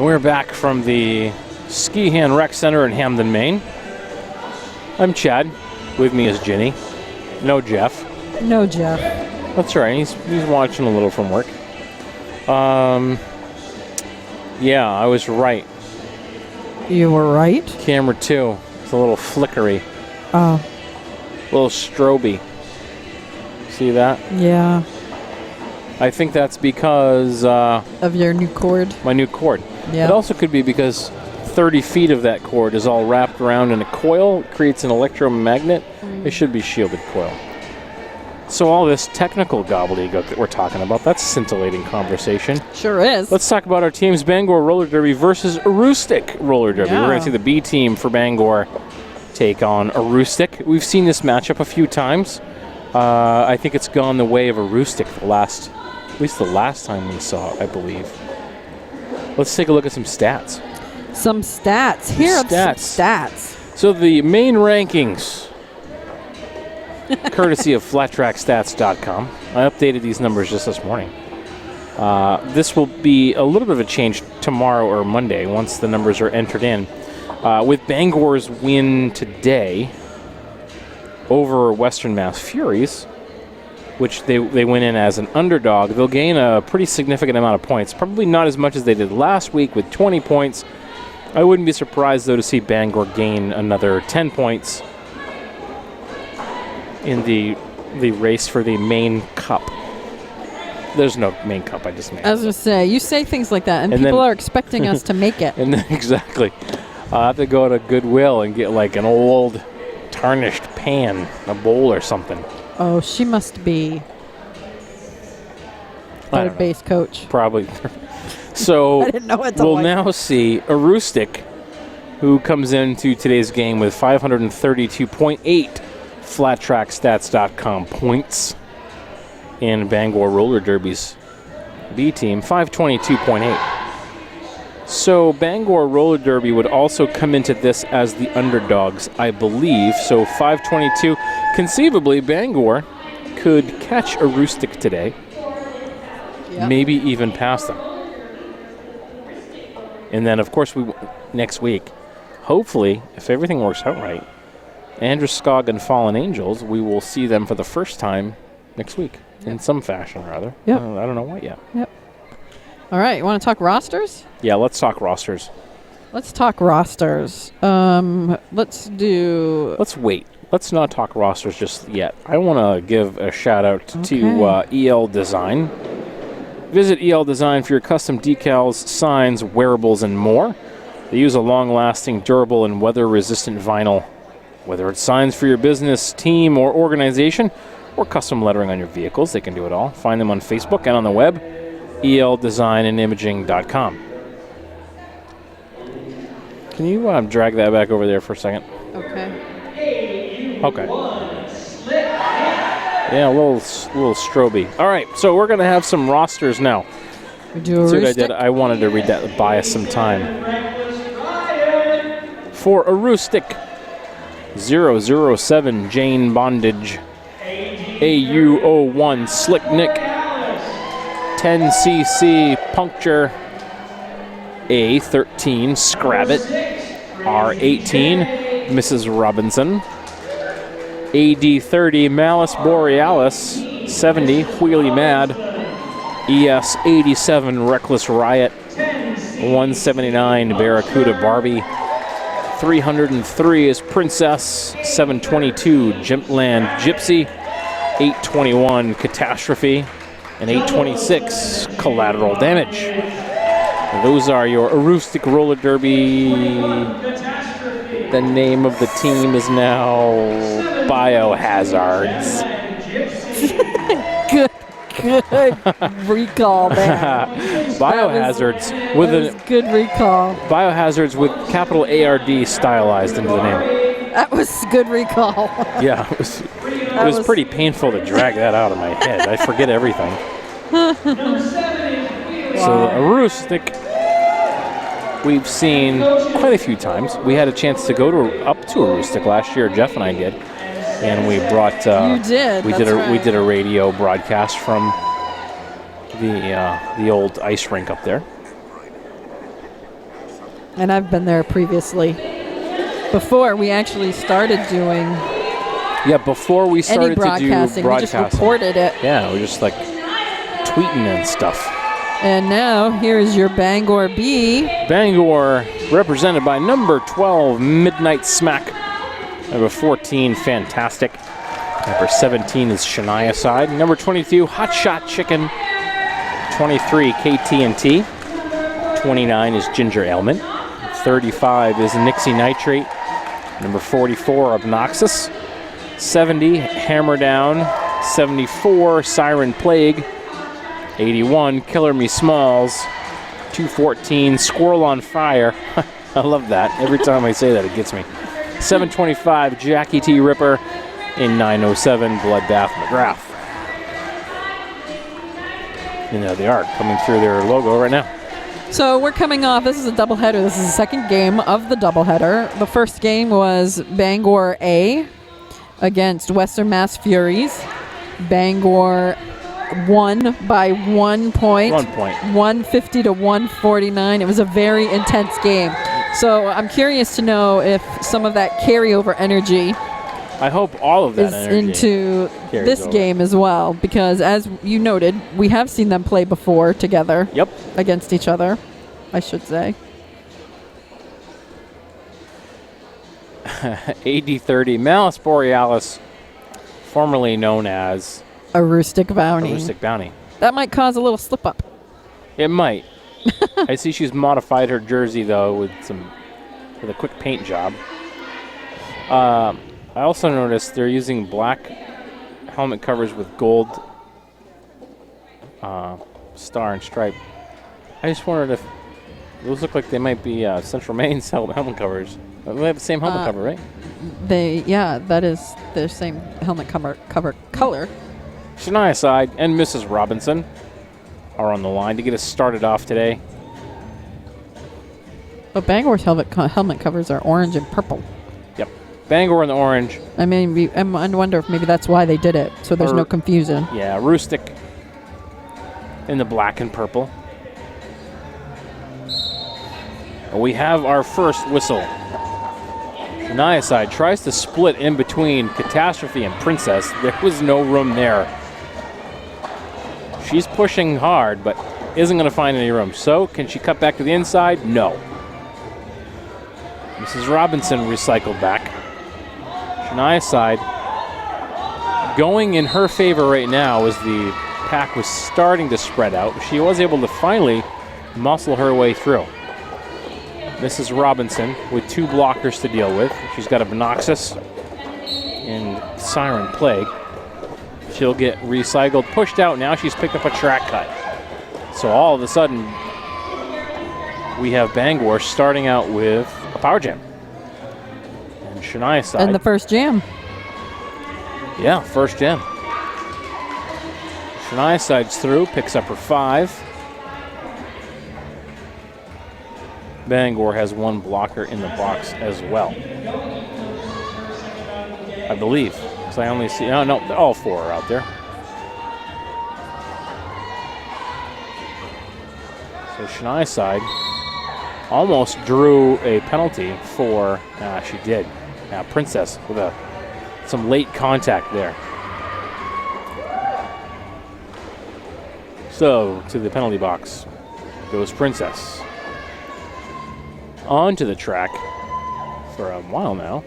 We're back from the Ski Hand Rec Center in Hamden, Maine. I'm Chad. With me is Ginny. No Jeff. No Jeff. That's right. He's watching a little from work. Yeah, I was right. You were right. Camera 2. It's a little flickery. Oh. A little stroby. See that? Yeah. I think that's because... of your new cord? My new cord. Yeah. It also could be because 30 feet of that cord is all wrapped around in a coil. It creates an electromagnet. It should be shielded coil. So all this technical gobbledygook that we're talking about, that's scintillating conversation. Sure is. Let's talk about our teams, Bangor Roller Derby versus Aroostook Roller Derby. Yeah. We're going to see the B team for Bangor take on Aroostook. We've seen this matchup a few times. I think it's gone the way of Aroostook at least the last time we saw it, I believe. Let's take a look at some stats. Some stats. Here are some stats. So the main rankings, courtesy of flattrackstats.com. I updated these numbers just this morning. This will be a little bit of a change tomorrow or Monday once the numbers are entered in. With Bangor's win today over Western Mass Furies, which they went in as an underdog, they'll gain a pretty significant amount of points. Probably not as much as they did last week with 20 points. I wouldn't be surprised, though, to see Bangor gain another 10 points in the race for the main cup. There's no main cup, I just made. I was going to say, you say things like that, and people are expecting us to make it. And then, exactly. I'll have to go to Goodwill and get like an old tarnished pan, a bowl or something. Oh, she must be third base coach. Probably. So I didn't know what to we'll now see Aroostook, who comes into today's game with 532.8 flattrackstats.com points, and Bangor Roller Derby's B team 522.8. So Bangor Roller Derby would also come into this as the underdogs, I believe. So 522. Conceivably, Bangor could catch Aroostook today. Yep. Maybe even pass them. And then, of course, next week, hopefully, if everything works out right, Androscoggin and Fallen Angels, we will see them for the first time next week. Yep. In some fashion or other. Yep. I don't know what yet. Yep. All right, you want to talk rosters? Yeah, let's talk rosters. Let's talk rosters. Let's wait. Let's not talk rosters just yet. I want to give a shout out to EL Design. Visit EL Design for your custom decals, signs, wearables, and more. They use a long-lasting, durable, and weather-resistant vinyl. Whether it's signs for your business, team, or organization, or custom lettering on your vehicles, they can do it all. Find them on Facebook and on the web, eldesignandimaging.com. Can you drag that back over there for a second? Okay. Yeah, a little stroby. All right, so we're going to have some rosters now. See what I did? I wanted to read that to buy us some time. For Aroostook, 007 Jane Bondage, AU01 Slick Nick, 10cc Puncture, A13 Scrabbit, R18 Mrs. Robinson, AD30 Malice Borealis, 70 Wheelie Mad, ES87 Reckless Riot, 179 Barracuda Barbie, 303 is Princess, 722 Jimpland Gypsy, 821 Catastrophe, and 826 Collateral Damage. Those are your Aroostook Roller Derby. The name of the team is now Biohazards. Good recall there. Biohazards good recall. Biohazards with capital ARD stylized into the name. That was good recall. Yeah, it was pretty painful to drag that out of my head. I forget everything. Wow. So Aroostook, we've seen quite a few times. We had a chance to go up to Aroostook last year. Jeff and I did, and we brought. You did. We did a radio broadcast from the old ice rink up there. And I've been there previously. Before we actually started doing before we started any broadcasting, to do we just reported it. Yeah, we're just like tweeting and stuff. And now here's your Bangor B. Bangor represented by number 12, Midnight Smack. Number 14, Fantastic. Number 17 is Shania Side. Number 22, Hot Shot Chicken. 23, KT&T. 29 is Ginger Ailment. 35 is Nixie Nitrate. Number 44, Obnoxious. 70, Hammer Down. 74, Siren Plague. 81, Killer Me Smalls. 214, Squirrel on Fire. I love that. Every time I say that, it gets me. 725, Jackie T. Ripper. In 907, Bloodbath McGrath. And there they are, coming through their logo right now. So we're coming off, this is a doubleheader. This is the second game of the doubleheader. The first game was Bangor A against Western Mass Furies. Bangor won by 1 point. 1 point. 150 to 149. It was a very intense game. So I'm curious to know if some of that carryover energy I hope all of that is energy into this over. game as well, because as you noted, we have seen them play before together. Yep. Against each other, I should say. AD30, Malice Borealis, formerly known as Aroostook Bounty. Aroostook Bounty. That might cause a little slip up. It might. I see she's modified her jersey though with a quick paint job. I also noticed they're using black helmet covers with gold star and stripe. I just wondered if those look like they might be Central Maine's helmet covers. They have the same helmet cover, right? That is their same helmet cover color. Shania Side and Mrs. Robinson are on the line to get us started off today. But Bangor's helmet covers are orange and purple. Yep. Bangor in the orange. I mean, I wonder if maybe that's why they did it, so there's no confusion. Yeah, Aroostook in the black and purple. We have our first whistle. Shania Side tries to split in between Catastrophe and Princess. There was no room there. She's pushing hard, but isn't going to find any room. So, can she cut back to the inside? No. Mrs. Robinson recycled back. Shania Side going in her favor right now as the pack was starting to spread out. She was able to finally muscle her way through. Mrs. Robinson with two blockers to deal with. She's got Obnoxious and Siren Plague. She'll get recycled, pushed out. Now she's picked up a track cut. So all of a sudden, we have Bangor starting out with a power jam. And Shania Side. And the first jam. Yeah, first jam. Shania Side's through, picks up her 5. Bangor has one blocker in the box as well, I believe. So I only see, no, all 4 are out there. So Shania Side almost drew a penalty for, she did. Princess with some late contact there. So to the penalty box goes Princess. Onto the track for a while now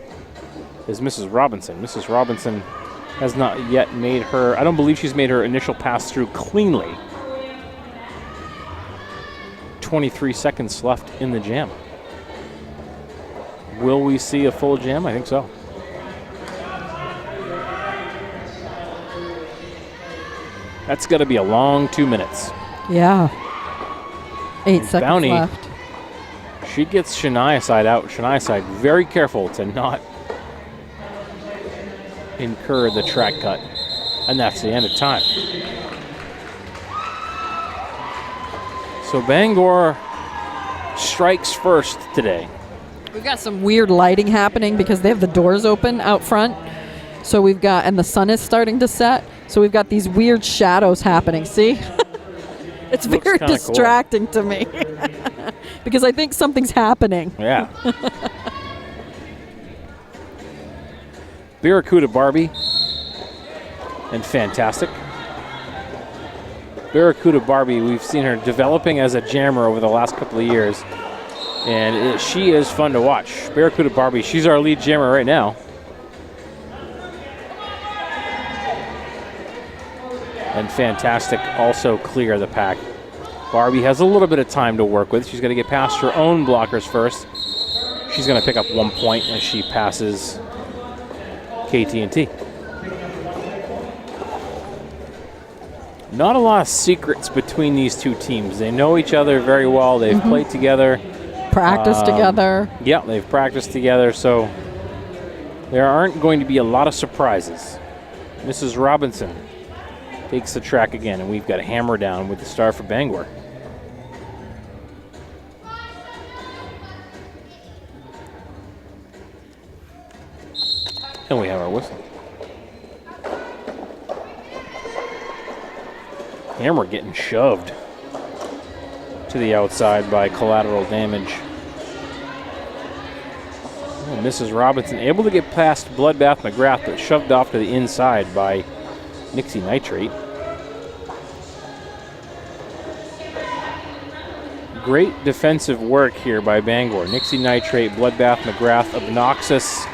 is Mrs. Robinson. Mrs. Robinson has not yet made her, I don't believe she's made her initial pass through cleanly. 23 seconds left in the jam. Will we see a full jam? I think so. That's got to be a long 2 minutes. Yeah. 8 seconds Bounty, left. She gets Shania Side out. Shania Side very careful to not incur the track cut. And that's the end of time. So Bangor strikes first today. We've got some weird lighting happening because they have the doors open out front. So we've got, and the sun is starting to set. So we've got these weird shadows happening. See? It's very distracting to me because I think something's happening. Yeah. Barracuda Barbie and Fantastic. Barracuda Barbie, we've seen her developing as a jammer over the last couple of years, and she is fun to watch. Barracuda Barbie, she's our lead jammer right now. And Fantastic also clear the pack. Barbie has a little bit of time to work with. She's going to get past her own blockers first. She's going to pick up 1 point as she passes KT&T. Not a lot of secrets between these two teams. They know each other very well. They've played together. Practiced together. Yeah, they've practiced together, so there aren't going to be a lot of surprises. Mrs. Robinson takes the track again, and we've got a hammer down with the star for Bangor. And we have our whistle. Hammer getting shoved to the outside by collateral damage. Oh, Mrs. Robinson able to get past Bloodbath McGrath, but shoved off to the inside by Nixie Nitrate. Great defensive work here by Bangor. Nixie Nitrate, Bloodbath McGrath, Obnoxious,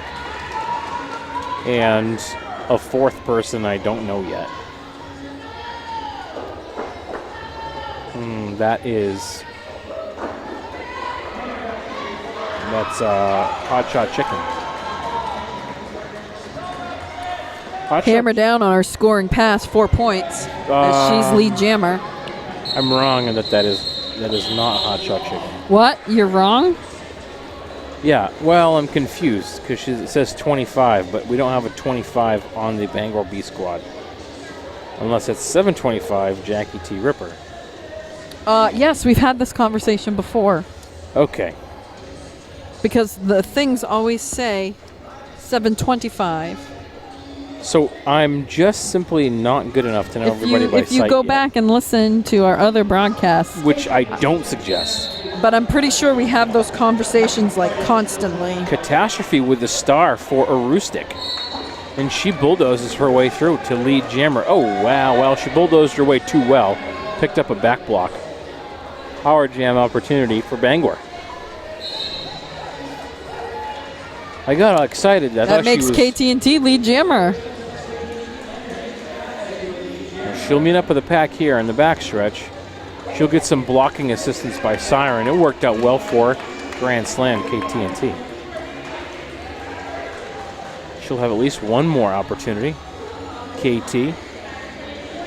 and a fourth person I don't know yet. That's Hot Shot Chicken. Hammer down on our scoring pass, 4 points, as she's lead jammer. I'm wrong in that is not Hot Shot Chicken. What? You're wrong? Yeah, well, I'm confused because it says 25, but we don't have a 25 on the Bangor B squad. Unless it's 725 Jackie T. Ripper. Yes, we've had this conversation before. Okay. Because the things always say 725. So I'm just simply not good enough to know everybody by sight. If you go back and listen to our other broadcasts. Which I don't suggest. But I'm pretty sure we have those conversations like constantly. Catastrophe with the star for Aroostook. And she bulldozes her way through to lead jammer. Oh, wow. Well, she bulldozed her way too well. Picked up a back block. Power jam opportunity for Bangor. I got all excited. That makes KT&T lead jammer. She'll meet up with the pack here in the backstretch. She'll get some blocking assistance by Siren. It worked out well for her. Grand Slam, KT&T. She'll have at least one more opportunity. KT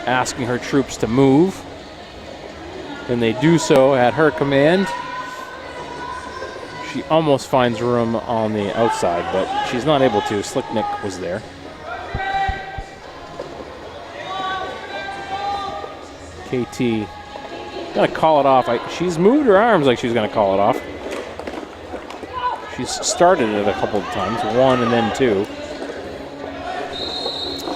asking her troops to move. And they do so at her command. She almost finds room on the outside, but she's not able to. Slick Nick was there. KT gonna call it off. She's moved her arms like she's gonna call it off. She's started it a couple of times, 1 and then 2.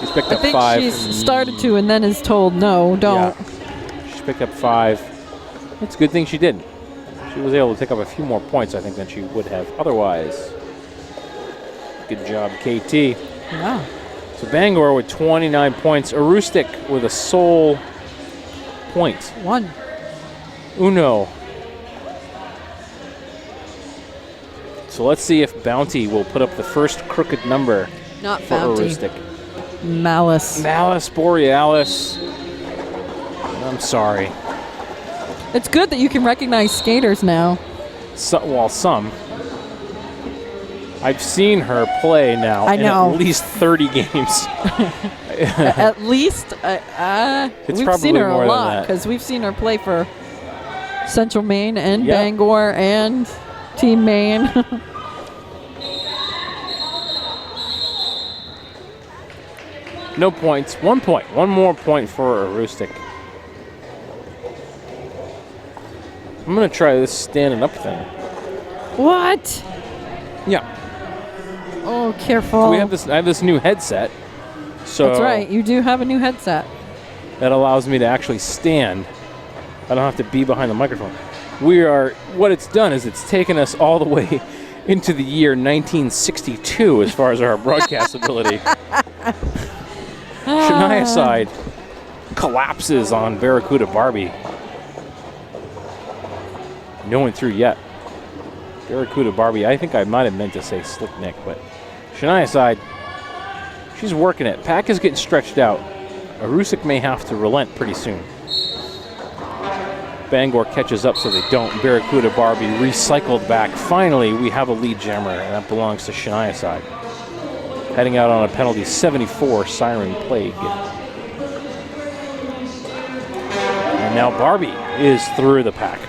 She's picked up 5. I think she's started to and then is told, no, don't. Yeah. She's picked up 5. It's a good thing she did. She was able to pick up a few more points, I think, than she would have otherwise. Good job, KT. Yeah. So Bangor with 29 points. Aroostook with a sole point. 1. Uno. So let's see if Bounty will put up the first crooked number Not for Bounty. Aroostook. Malice. Malice Borealis. I'm sorry. It's good that you can recognize skaters now. Some. I've seen her play now I know. in at least 30 games. At least, It's we've probably seen her more a than lot that. because we've seen her play for Central Maine and Yep. Bangor and Team Maine. No points. 1 point. One more point for Aroostook. I'm going to try this standing up thing. What? Yeah. Oh, careful. So I have this new headset. So That's right. You do have a new headset. that allows me to actually stand I don't have to be behind the microphone. What it's done is it's taken us all the way into the year 1962 as far as our broadcast ability. Shania side collapses on Barracuda Barbie. No one through yet. Barracuda Barbie, I think I might have meant to say Slick Nick, but Shania side, she's working it. Pack is getting stretched out. Aroostook may have to relent pretty soon. Bangor catches up so they don't. Barracuda Barbie recycled back. Finally, we have a lead jammer, and that belongs to Shania side. Heading out on a penalty, 74, Siren Plague. And now Barbie is through the pack.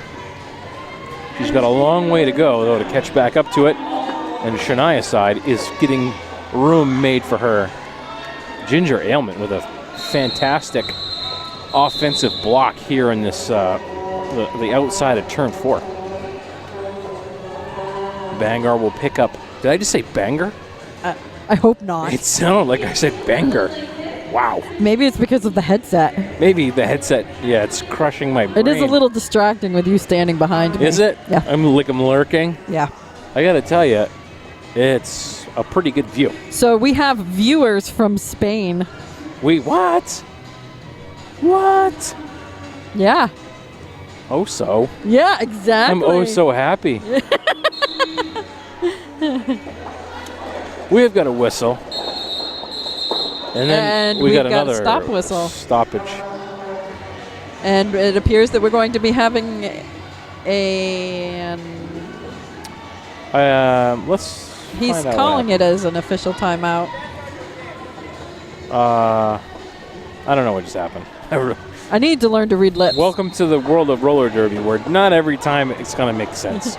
She's got a long way to go, though, to catch back up to it. And Shania side is getting room made for her. Ginger Ailment with a fantastic offensive block here in this the outside of turn 4. Bangor will pick up. Did I just say banger? I hope not. It sounded like I said banger. Wow. Maybe it's because of the headset. Maybe the headset, yeah, it's crushing my brain. It is a little distracting with you standing behind me. Is it? Yeah. I'm lurking. Yeah. I got to tell you, it's a pretty good view. So we have viewers from Spain. Wait, what? What? Yeah. Oh, so. Yeah, exactly. I'm oh so happy. We've got a whistle. And then we got another stop whistle. Stoppage. And it appears that we're going to be having a... He's calling it as an official timeout. I don't know what just happened. I need to learn to read lips. Welcome to the world of roller derby, where not every time it's going to make sense.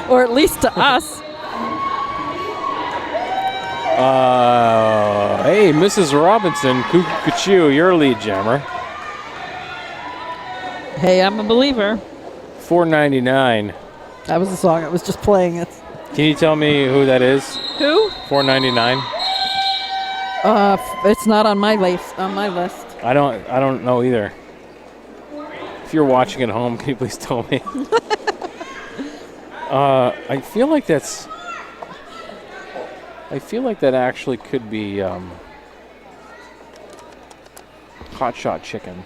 Or at least to us. Hey, Mrs. Robinson, Cuckoo, you're a lead jammer. Hey, I'm a believer. $4.99. That was the song. I was just playing it. Can you tell me who that is? Who? $4.99. It's not on my list. I don't know either. If you're watching at home, can you please tell me? I feel like that actually could be Hot Shot Chicken.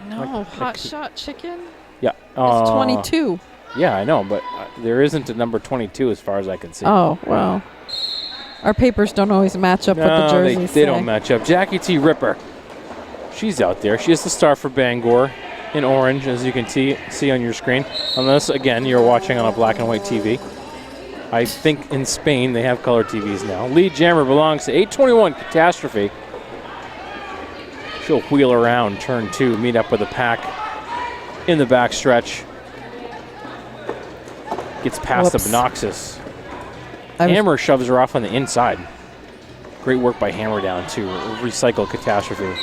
No, Hot Shot Chicken? Yeah. It's 22. Yeah, I know, but there isn't a number 22 as far as I can see. Oh, well. Our papers don't always match up with the jerseys. They don't match up. Jackie T. Ripper. She's out there. She is the star for Bangor in orange, as you can see on your screen. Unless, again, you're watching on a black and white TV. I think in Spain they have color TVs now. Lead jammer belongs to 821 Catastrophe. She'll wheel around turn 2, meet up with the pack in the backstretch. Gets past Obnoxious. Hammer shoves her off on the inside. Great work by Hammer down to recycle Catastrophe.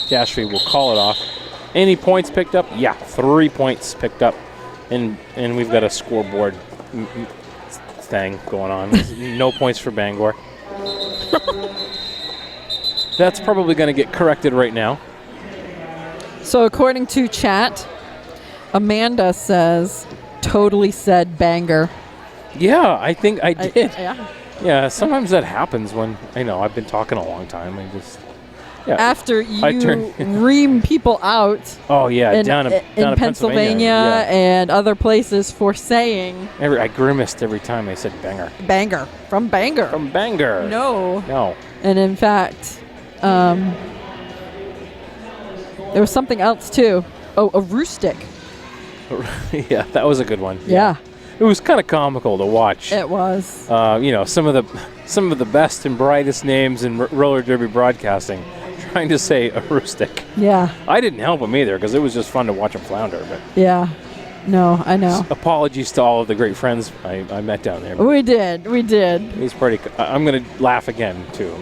Catastrophe will call it off. Any points picked up? Yeah, 3 points picked up. And we've got a scoreboard thing going on. No points for Bangor. That's probably going to get corrected right now. So according to chat, Amanda says, totally said banger. Yeah, I think I did. Yeah. Yeah, sometimes that happens when, I've been talking a long time. After you ream people out. Oh, yeah, down in Pennsylvania and other places for saying. I grimaced every time they said banger. Banger. From Bangor. From Bangor. No. And in fact, there was something else too. Oh, Aroostook. Yeah, that was a good one. Yeah. It was kind of comical to watch. It was. Some of the best and brightest names in roller derby broadcasting trying to say Aroostook. Yeah. I didn't help them either because it was just fun to watch them flounder. But yeah. No, I know. Apologies to all of the great friends I met down there. We did. He's pretty. I'm going to laugh again too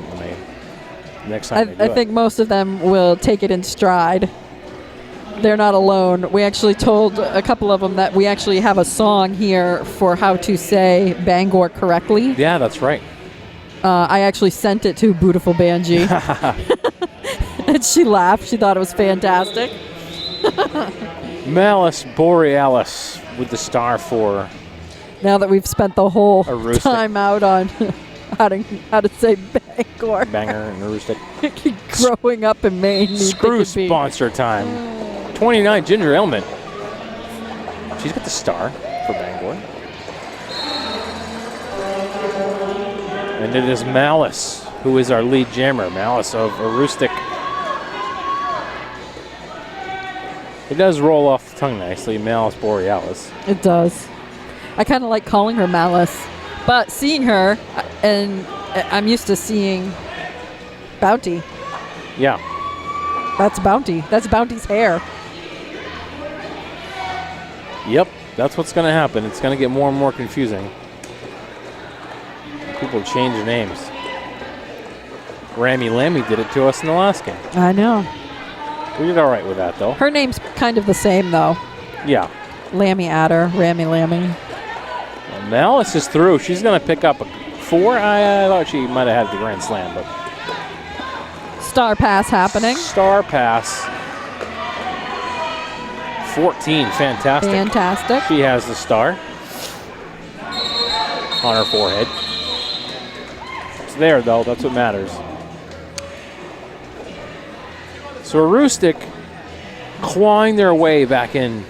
next time. I think most of them will take it in stride. They're not alone. We actually told a couple of them that we actually have a song here for how to say Bangor correctly. Yeah, that's right. I actually sent it to Beautiful Banji. And she laughed. She thought it was fantastic. Malice Borealis with the star for Now that we've spent the whole Aroostook. time out on how to say Bangor. Bangor and Aroostook. Growing up in Maine. you'd think Screw it'd be- sponsor time. 29, Ginger Elman. She's got the star for Bangor. And it is Malice, who is our lead jammer. Malice of Aroostook. It does roll off the tongue nicely, Malice Borealis. It does. I kind of like calling her Malice. But seeing her, and I'm used to seeing Bounty. Yeah. That's Bounty. That's Bounty's hair. Yep, that's what's going to happen. It's going to get more and more confusing. People change names. Rammy Lammy did it to us in the last game. I know. We did all right with that, though. Her name's kind of the same, though. Yeah. Lammy Adder, Rammy Lammy. Well, Malice is through. She's going to pick up a 4. I thought she might have had the grand slam, but Star pass happening. star pass. 14, fantastic. Fantastic. She has the star on her forehead. It's there, though. That's what matters. So Aroostook clawing their way back in.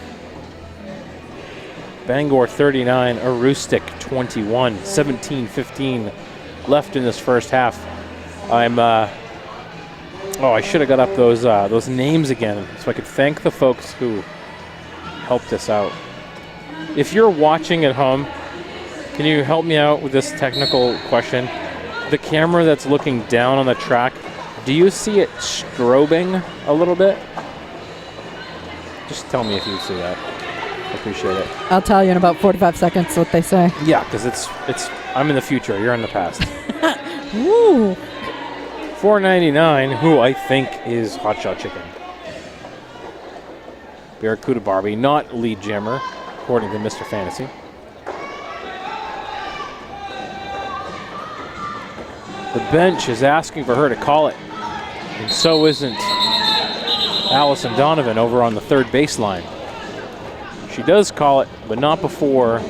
Bangor 39, Aroostook 21, 17-15 left in this first half. I should have got up those names again so I could thank the folks who helped us out. If you're watching at home, can you help me out with this technical question? The camera that's looking down on the track, do you see it strobing a little bit? Just tell me if you see that. I appreciate it. I'll tell you in about 45 seconds what they say. Yeah, because it's I'm in the future. You're in the past. Ooh. $4.99, who I think is Hot Shot Chicken. Barracuda Barbie, not lead jammer, according to Mr. Fantasy. The bench is asking for her to call it, and so isn't Allison Donovan over on the third baseline. She does call it, but not before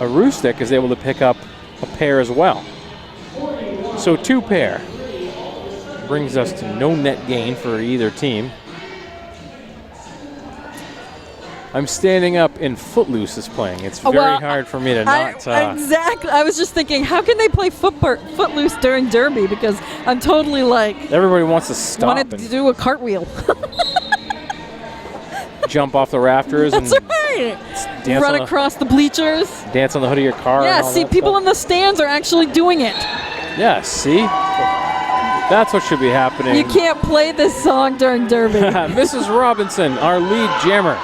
Aroostook is able to pick up a pair as well. So 2 pair brings us to no net gain for either team. I'm standing up and Footloose is playing. It's very hard for me to not... exactly. I was just thinking, how can they play Footloose during Derby? Because I'm totally like... Everybody wants to stop wanted and to do a cartwheel. jump off the rafters That's and right. dance Run on across the bleachers. dance on the hood of your car. Yeah, and all see, that people stuff. in the stands are actually doing it. Yeah, see? That's what should be happening. You can't play this song during Derby. Mrs. Robinson, our lead jammer.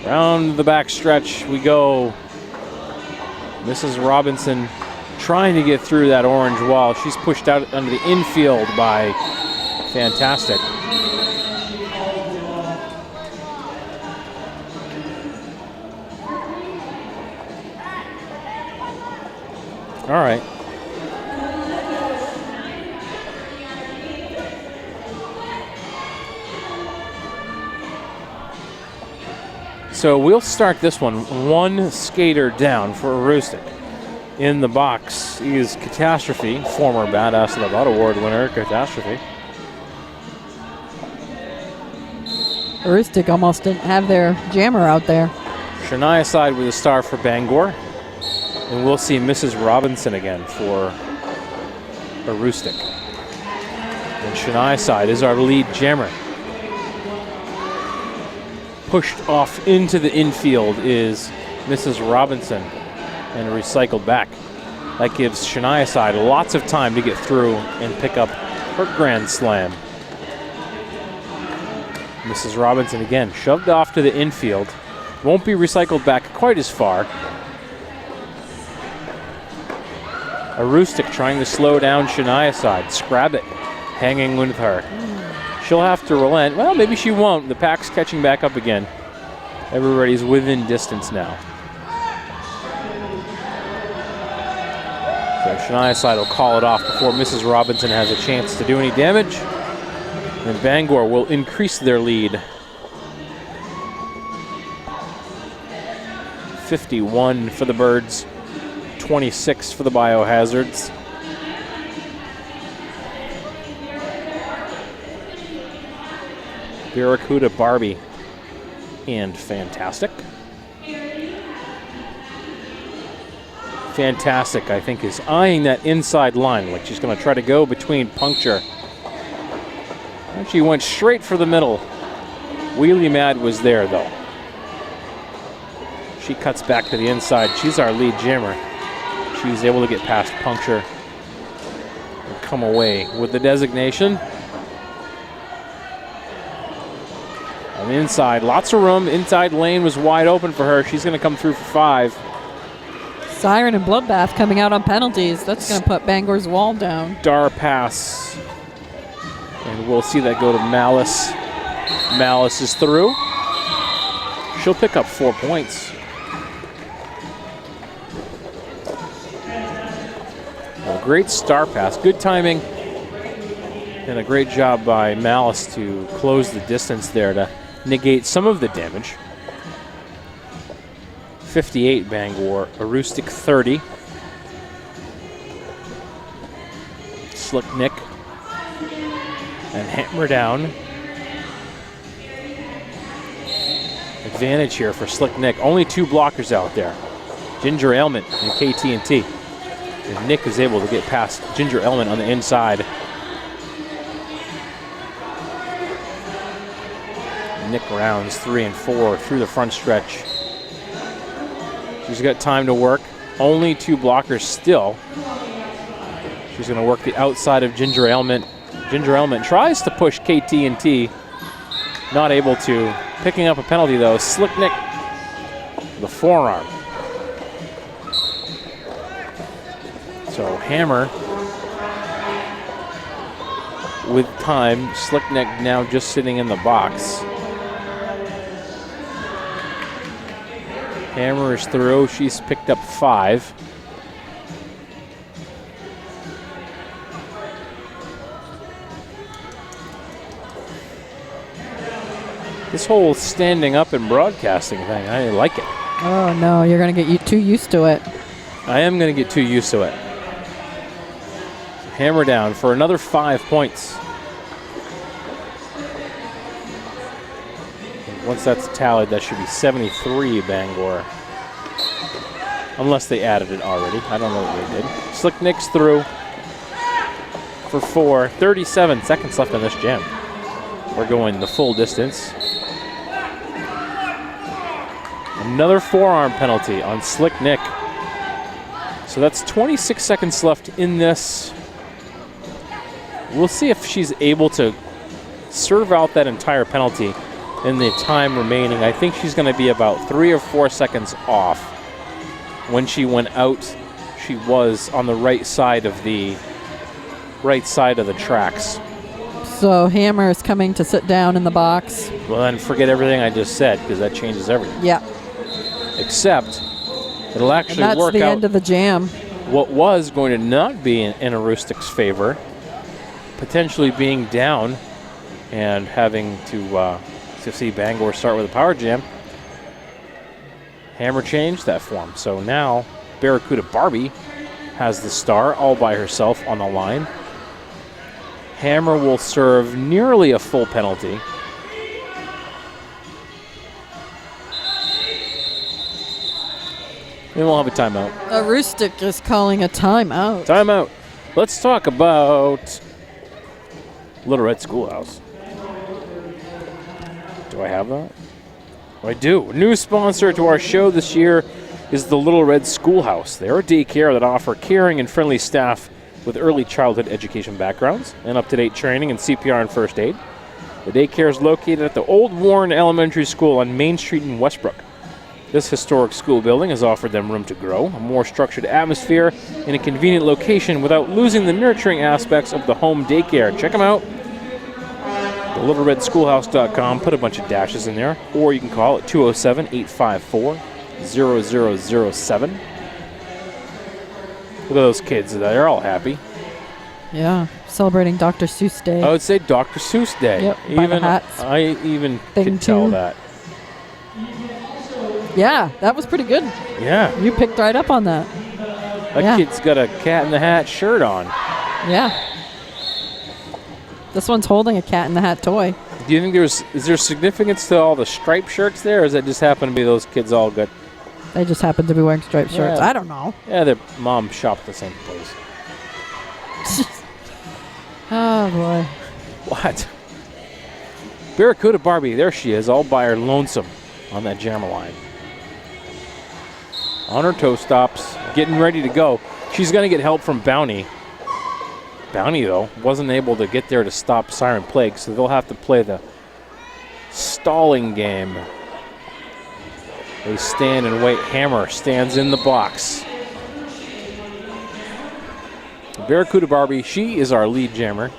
Round the back stretch we go. Mrs. Robinson trying to get through that orange wall. She's pushed out under the infield by Fantastic. All right. So we'll start this one skater down for Aroostook. In the box is Catastrophe, former Badass of the Bout Award winner, Catastrophe. Aroostook almost didn't have their jammer out there. Shania side with a star for Bangor. And we'll see Mrs. Robinson again for Aroostook. And Shania side is our lead jammer. Pushed off into the infield is Mrs. Robinson and recycled back. That gives Shania side lots of time to get through and pick up her grand slam. Mrs. Robinson again shoved off to the infield. Won't be recycled back quite as far. Aroostook trying to slow down Shania side. Scrabbit hanging with her. She'll have to relent. Well, maybe she won't. The pack's catching back up again. Everybody's within distance now. So Shania Side will call it off before Mrs. Robinson has a chance to do any damage. And Bangor will increase their lead. 51 for the Birds, 26 for the Biohazards. Barracuda, Barbie, and Fantastic. Fantastic, I think, is eyeing that inside line, like she's going to try to go between Puncture. And she went straight for the middle. Wheelie Mad was there, though. She cuts back to the inside. She's our lead jammer. She's able to get past Puncture and come away with the designation. On the inside, lots of room. Inside lane was wide open for her. She's going to come through for 5. Siren and Bloodbath coming out on penalties. That's going to put Bangor's wall down. Star pass. And we'll see that go to Malice. Malice is through. She'll pick up 4 points. A great star pass. Good timing. And a great job by Malice to close the distance there to negate some of the damage. 58 Bangor, Aroostook 30. Slick Nick and hammer down. Advantage here for Slick Nick. Only 2 blockers out there. Ginger Ailment and KT&T. And Nick is able to get past Ginger Ailment on the inside. Nick rounds 3 and 4 through the front stretch. She's got time to work. Only 2 blockers still. She's going to work the outside of Ginger Ailment. Ginger Ailment tries to push KT&T. Not able to. Picking up a penalty, though. Slick Nick, the forearm. So Hammer with time. Slick Nick now just sitting in the box. Hammer is through. She's picked up 5. This whole standing up and broadcasting thing, I like it. Oh, no, you're going to get too used to it. I am going to get too used to it. Hammer down for another 5 points. Once that's tallied, that should be 73 Bangor. Unless they added it already. I don't know what they did. Slick Nick's through for 4. 37 seconds left on this jam. We're going the full distance. Another forearm penalty on Slick Nick. So that's 26 seconds left in this. We'll see if she's able to serve out that entire penalty in the time remaining. I think she's going to be about 3 or 4 seconds off. When she went out, she was on the right side of the tracks. So Hammer is coming to sit down in the box. Well, then forget everything I just said, because that changes everything. Yeah. Except it'll actually and that's work the out end of the jam. what was going to not be in Aroostook's favor, potentially being down and having to see Bangor start with a power jam. Hammer changed that form. So now Barracuda Barbie has the star all by herself on the line. Hammer will serve nearly a full penalty. Then we'll have a timeout. Aroostook is calling a timeout. Timeout. Let's talk about Little Red Schoolhouse. Do I have that? I do. New sponsor to our show this year is the Little Red Schoolhouse. They're a daycare that offer caring and friendly staff with early childhood education backgrounds and up-to-date training in CPR and first aid. The daycare is located at the Old Warren Elementary School on Main Street in Westbrook. This historic school building has offered them room to grow, a more structured atmosphere, in a convenient location without losing the nurturing aspects of the home daycare. Check them out. TheLittleRedSchoolhouse.com. Put a bunch of dashes in there, or you can call it 207-854-0007. Look at those kids. They're all happy. Yeah, celebrating Dr. Seuss Day. I would say Dr. Seuss Day. Yep, by the hats. I even Thing could tell too. that. Yeah, that was pretty good. Yeah. You picked right up on that. That kid's got a Cat in the Hat shirt on. Yeah. This one's holding a Cat in the Hat toy. Do you think is there significance to all the striped shirts there, or does that just happen to be those kids all good? They just happen to be wearing striped shirts. Yeah. I don't know. Yeah, their mom shopped at the same place. Oh, boy. What? Barracuda Barbie, there she is, all by her lonesome on that jammer line. On her toe stops, getting ready to go. She's going to get help from Bounty. Bounty, though, wasn't able to get there to stop Siren Plague, so they'll have to play the stalling game. They stand and wait. Hammer stands in the box. Barracuda Barbie, she is our lead jammer.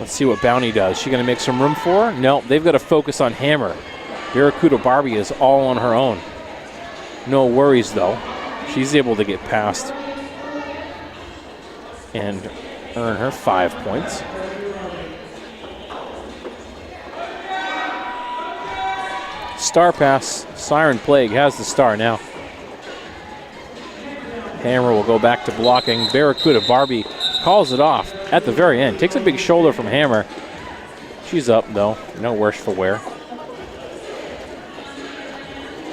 Let's see what Bounty does. She going to make some room for her? No, they've got to focus on Hammer. Barracuda Barbie is all on her own. No worries, though. She's able to get past and earn her 5 points. Star pass. Siren Plague has the star now. Hammer will go back to blocking. Barracuda Barbie calls it off at the very end. Takes a big shoulder from Hammer. She's up, though. No worse for wear.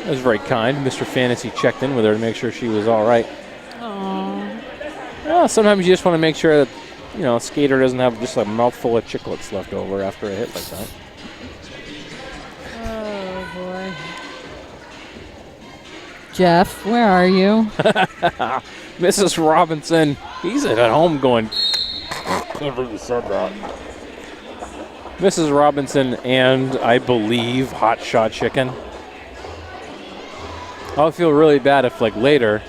That was very kind. Mr. Fantasy checked in with her to make sure she was all right. Aww. Well, sometimes you just want to make sure that, a skater doesn't have just a mouthful of chiclets left over after a hit like that. Oh, boy. Jeff, where are you? Mrs. Robinson, he's at home going, can't believe you said that. Mrs. Robinson and, I believe, Hot Shot Chicken. I'll feel really bad if, later,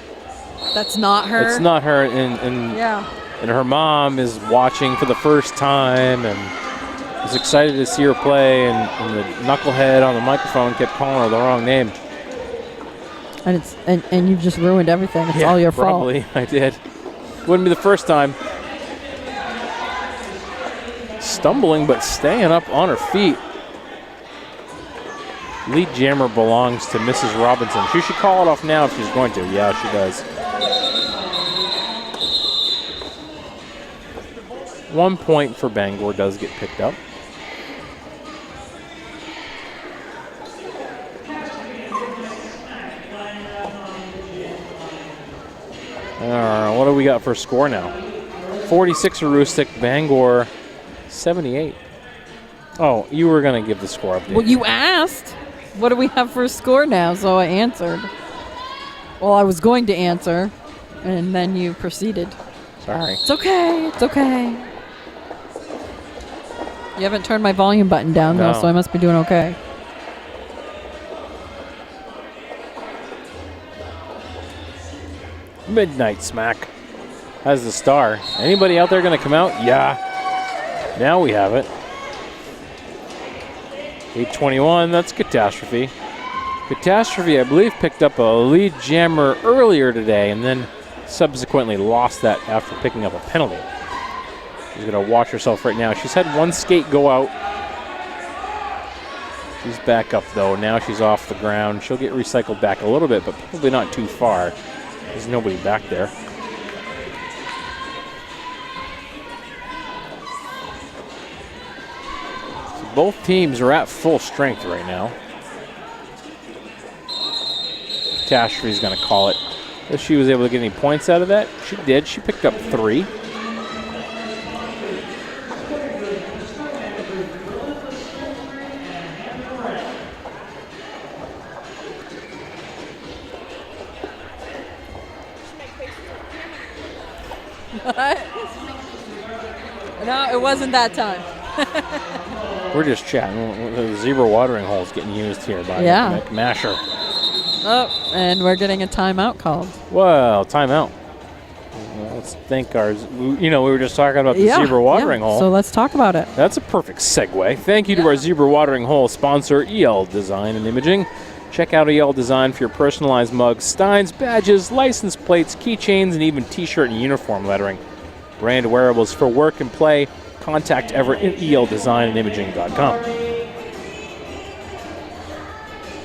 That's not her? it's not her, and her mom is watching for the first time and is excited to see her play, and the knucklehead on the microphone kept calling her the wrong name. And it's and you've just ruined everything. It's all your fault. Probably, I did. Wouldn't be the first time. Stumbling, but staying up on her feet. Lead jammer belongs to Mrs. Robinson. She should call it off now if she's going to. Yeah, she does. 1 point for Bangor does get picked up. What do we got for a score now? 46 Aroostook, Bangor 78. Oh, you were going to give the score update. Well, you asked. What do we have for a score now? So I answered. Well, I was going to answer, and then you proceeded. Sorry. It's okay. It's okay. You haven't turned my volume button down, though, so I must be doing okay. Midnight Smack has the star. Anybody out there going to come out? Yeah. Now we have it. 821, that's Catastrophe. Catastrophe, I believe, picked up a lead jammer earlier today and then subsequently lost that after picking up a penalty. She's going to watch herself right now. She's had one skate go out. She's back up, though. Now she's off the ground. She'll get recycled back a little bit, but probably not too far. There's nobody back there. So both teams are at full strength right now. Catastrophe's going to call it. If she was able to get any points out of that, she did. She picked up 3. No, it wasn't that time. We're just chatting. The zebra watering hole is getting used here by McMasher. Oh, and we're getting a timeout called. Well, timeout. Well, let's thank our, we were just talking about the zebra watering hole. So let's talk about it. That's a perfect segue. Thank you to our zebra watering hole sponsor, EL Design and Imaging. Check out AL Design for your personalized mugs, steins, badges, license plates, keychains, and even t-shirt and uniform lettering. Brand wearables for work and play. Contact Everett at eldesignandimaging.com.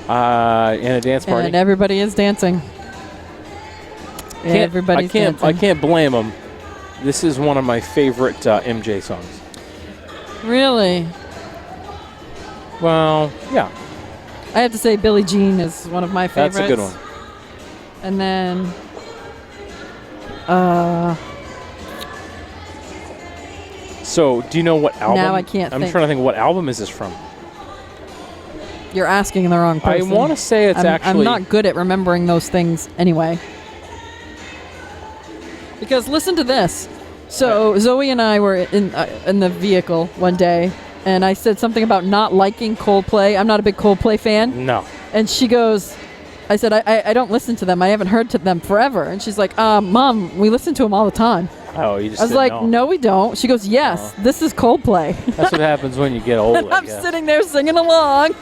And a dance party. And everybody is dancing. Everybody's dancing. I can't blame them. This is one of my favorite MJ songs. Really? Well, yeah. I have to say Billie Jean is one of my favorites. That's a good one. And then... So, do you know what album? Now I can't I'm think. trying to think, what album is this from? You're asking the wrong person. I want to say it's I'm not good at remembering those things anyway. Because listen to this. So Zoe and I were in the vehicle one day, and I said something about not liking Coldplay. I'm not a big Coldplay fan. No. And she goes, I said, I don't listen to them. I haven't heard to them forever. And she's like, Mom, we listen to them all the time. Oh, you just I was didn't like, know. no, we don't. She goes, yes, this is Coldplay. That's what happens when you get old. And I'm sitting there singing along.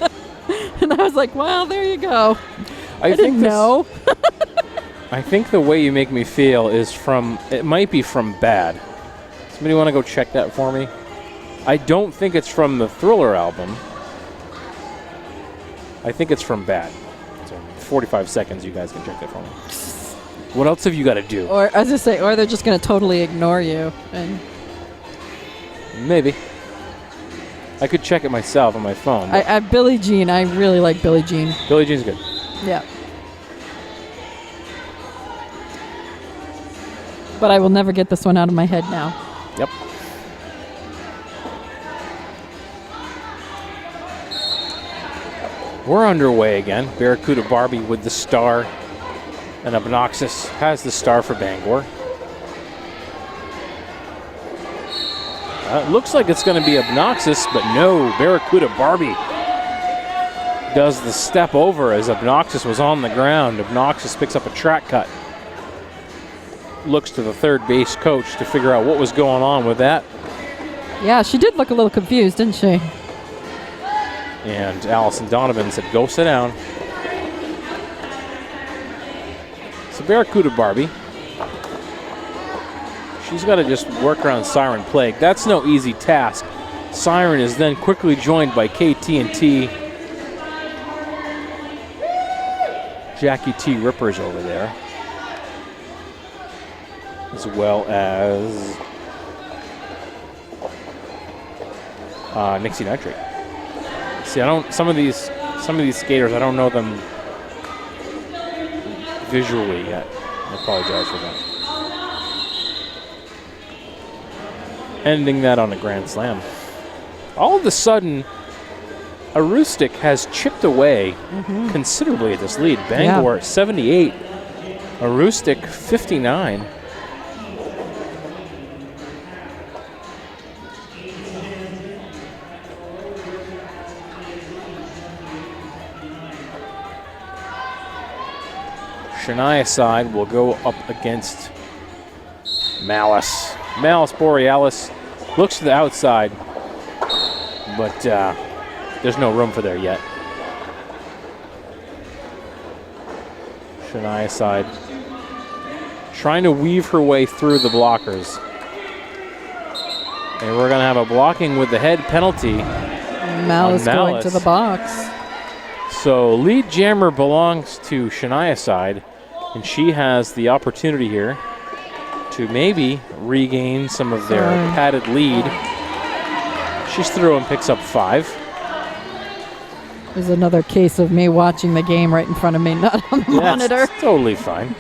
And I was like, well, there you go. I didn't know. I think the way you make me feel is from, it might be from Bad. Somebody want to go check that for me? I don't think it's from the Thriller album. I think it's from Bad. So 45 seconds, you guys can check that for me. What else have you got to do? Or, as I say, or they're just going to totally ignore you. And maybe. I could check it myself on my phone. Billie Jean, I really like Billie Jean. Billie Jean's good. Yeah. But I will never get this one out of my head now. Yep. We're underway again. Barracuda Barbie with the star. And Obnoxious has the star for Bangor. It looks like it's going to be Obnoxious, but no, Barracuda Barbie does the step over as Obnoxious was on the ground. Obnoxious picks up a track cut. Looks to the third base coach to figure out what was going on with that. Yeah, she did look a little confused, didn't she? And Allison Donovan said, go sit down. So Barracuda Barbie, she's got to just work around Siren Plague. That's no easy task. Siren is then quickly joined by KT&T. Jackie T. Rippers over there. As well as Nixie Nitrate. See, some of these skaters, I don't know them visually yet. I apologize for that. Ending that on a grand slam. All of a sudden, Aroostook has chipped away considerably at this lead. Bangor 78, Aroostook 59. Shania side will go up against Malice. Malice Borealis looks to the outside, but there's no room for there yet. Shania side trying to weave her way through the blockers. And we're going to have a blocking with the head penalty. Malice going to the box. So lead jammer belongs to Shania side, and she has the opportunity here to maybe regain some of their padded lead. She's through and picks up 5. There's another case of me watching the game right in front of me, not on the monitor. That's totally fine.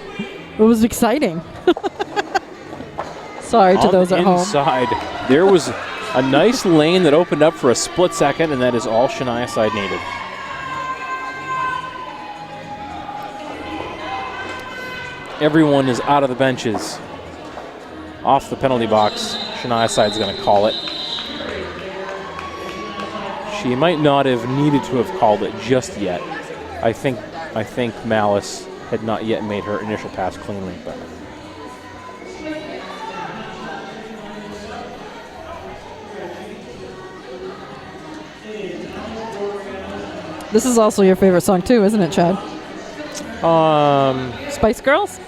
It was exciting. Sorry to those at home. Inside, there was a nice lane that opened up for a split second, and that is all Shania side needed. Everyone is out of the benches. Off the penalty box. Shania side's going to call it. She might not have needed to have called it just yet. I think Malice had not yet made her initial pass cleanly, but This is also your favorite song too, isn't it, Chad? Spice Girls?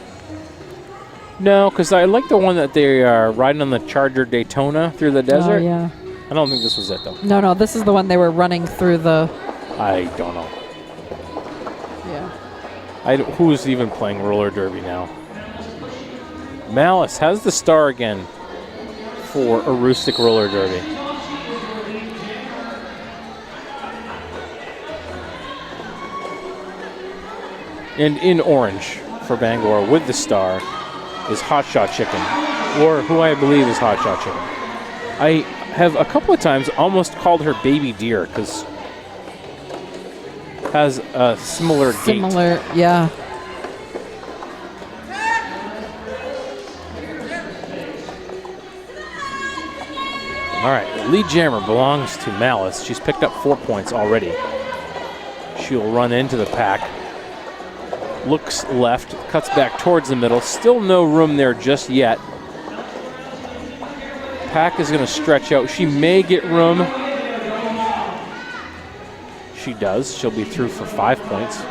No, because I like the one that they are riding on the Charger Daytona through the desert. Oh, yeah. I don't think this was it, though. No, this is the one they were running through the... I don't know. Yeah. Who's even playing roller derby now? Malice has the star again for Aroostook roller derby. And in orange for Bangor with the star is Hot Shot Chicken, or who I believe is Hot Shot Chicken. I have a couple of times almost called her Baby Deer because has a similar gait. Yeah. All right, lead jammer belongs to Malice. She's picked up 4 points already. She'll run into the pack. Looks left, cuts back towards the middle. Still no room there just yet. Pack is going to stretch out. She may get room. She does. She'll be through for 5 points.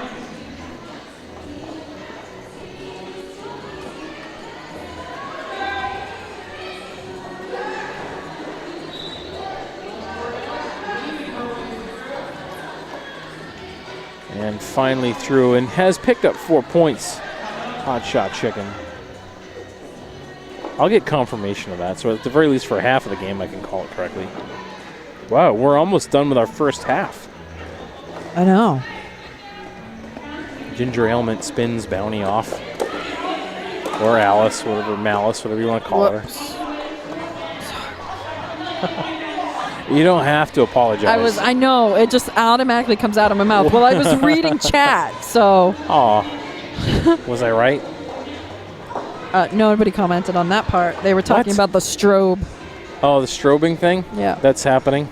And finally through and has picked up 4 points. Hot Shot Chicken. I'll get confirmation of that, so at the very least for half of the game I can call it correctly. Wow, we're almost done with our first half. I know. Ginger Ailment spins Bounty off. Or Alice, Malice, whatever you want to call Whoops. her. You don't have to apologize. I know. It just automatically comes out of my mouth. Well, I was reading chat, so. Aw. Was I right? Nobody commented on that part. They were talking about the strobe. Oh, the strobing thing? Yeah. That's happening?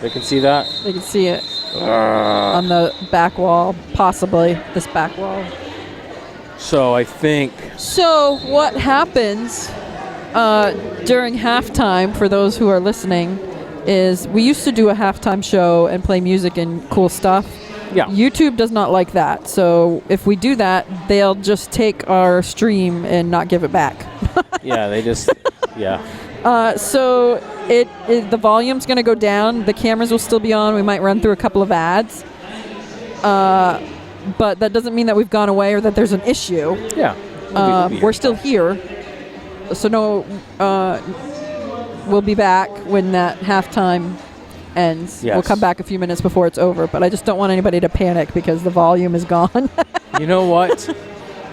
They can see that? They can see it on the back wall, possibly this back wall. So I think... So what happens during halftime, for those who are listening, is we used to do a halftime show and play music and cool stuff. Yeah. YouTube does not like that. So if we do that, they'll just take our stream and not give it back. Yeah, they just... Yeah. So the volume's going to go down. The cameras will still be on. We might run through a couple of ads. But that doesn't mean that we've gone away or that there's an issue. Yeah. We're still here. So no, we'll be back when that halftime ends. Yes. We'll come back a few minutes before it's over. But I just don't want anybody to panic because the volume is gone. You know what?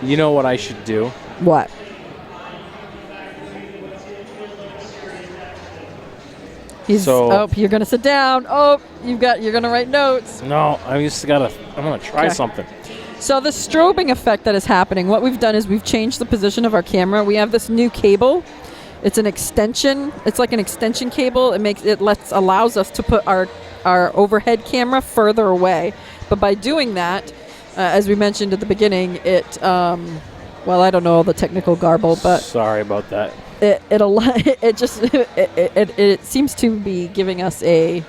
You know what I should do? What? You're gonna sit down. Oh, you're gonna write notes. No, I'm gonna try something. So the strobing effect that is happening, what we've done is we've changed the position of our camera. We have this new cable. It's an extension. It's like an extension cable. Allows us to put our overhead camera further away. But by doing that, as we mentioned at the beginning, it I don't know all the technical garble, but sorry about that. It seems to be giving us a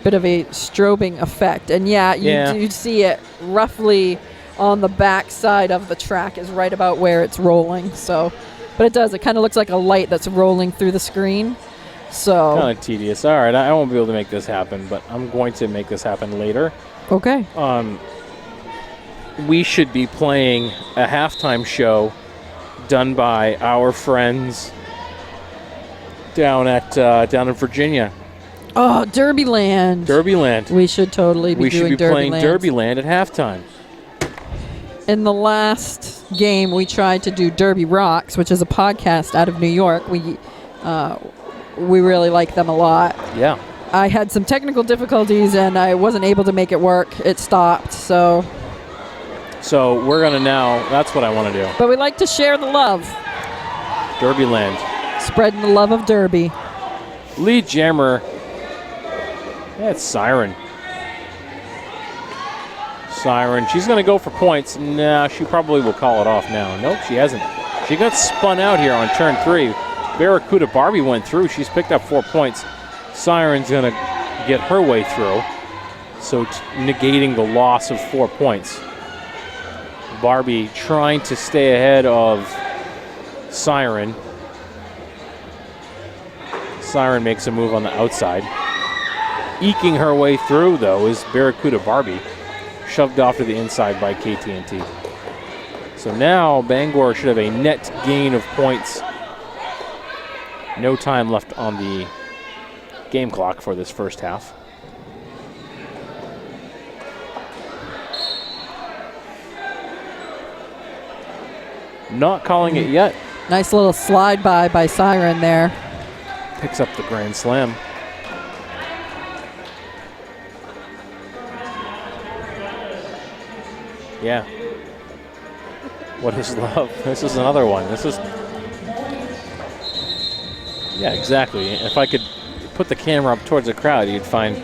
bit of a strobing effect, and you see it roughly on the back side of the track is right about where it's rolling. So, but it does. It kind of looks like a light that's rolling through the screen. So kind of tedious. All right, I won't be able to make this happen, but I'm going to make this happen later. Okay. We should be playing a halftime show done by our friends down in Virginia. Oh, Derbyland. Derbyland. We should totally be doing Derbyland. We should be playing Derbyland at halftime. In the last game, we tried to do Derby Rocks, which is a podcast out of New York. We really like them a lot. Yeah. I had some technical difficulties, and I wasn't able to make it work. It stopped, so we're going to now, that's what I want to do. But we like to share the love. Derbyland. Spreading the love of Derby. Lead jammer. That's Siren. She's going to go for points. Nah, she probably will call it off now. Nope, she hasn't. She got spun out here on turn 3. Barracuda Barbie went through. She's picked up 4 points. Siren's going to get her way through. so negating the loss of 4 points. Barbie trying to stay ahead of Siren. Siren makes a move on the outside. Eking her way through, though, is Barracuda Barbie, shoved off to the inside by KT&T. So now Bangor should have a net gain of points. No time left on the game clock for this first half. Not calling it yet. Nice little slide by Siren there. Picks up the grand slam. Yeah. What is love? This is another one. This is... Yeah, exactly. If I could put the camera up towards the crowd, you'd find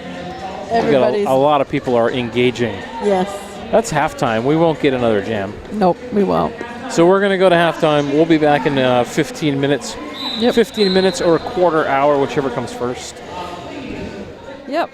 a lot of people are engaging. Yes. That's halftime. We won't get another jam. Nope, we won't. So we're going to go to halftime. We'll be back in 15 minutes. Yep. 15 minutes or a quarter hour, whichever comes first. Yep.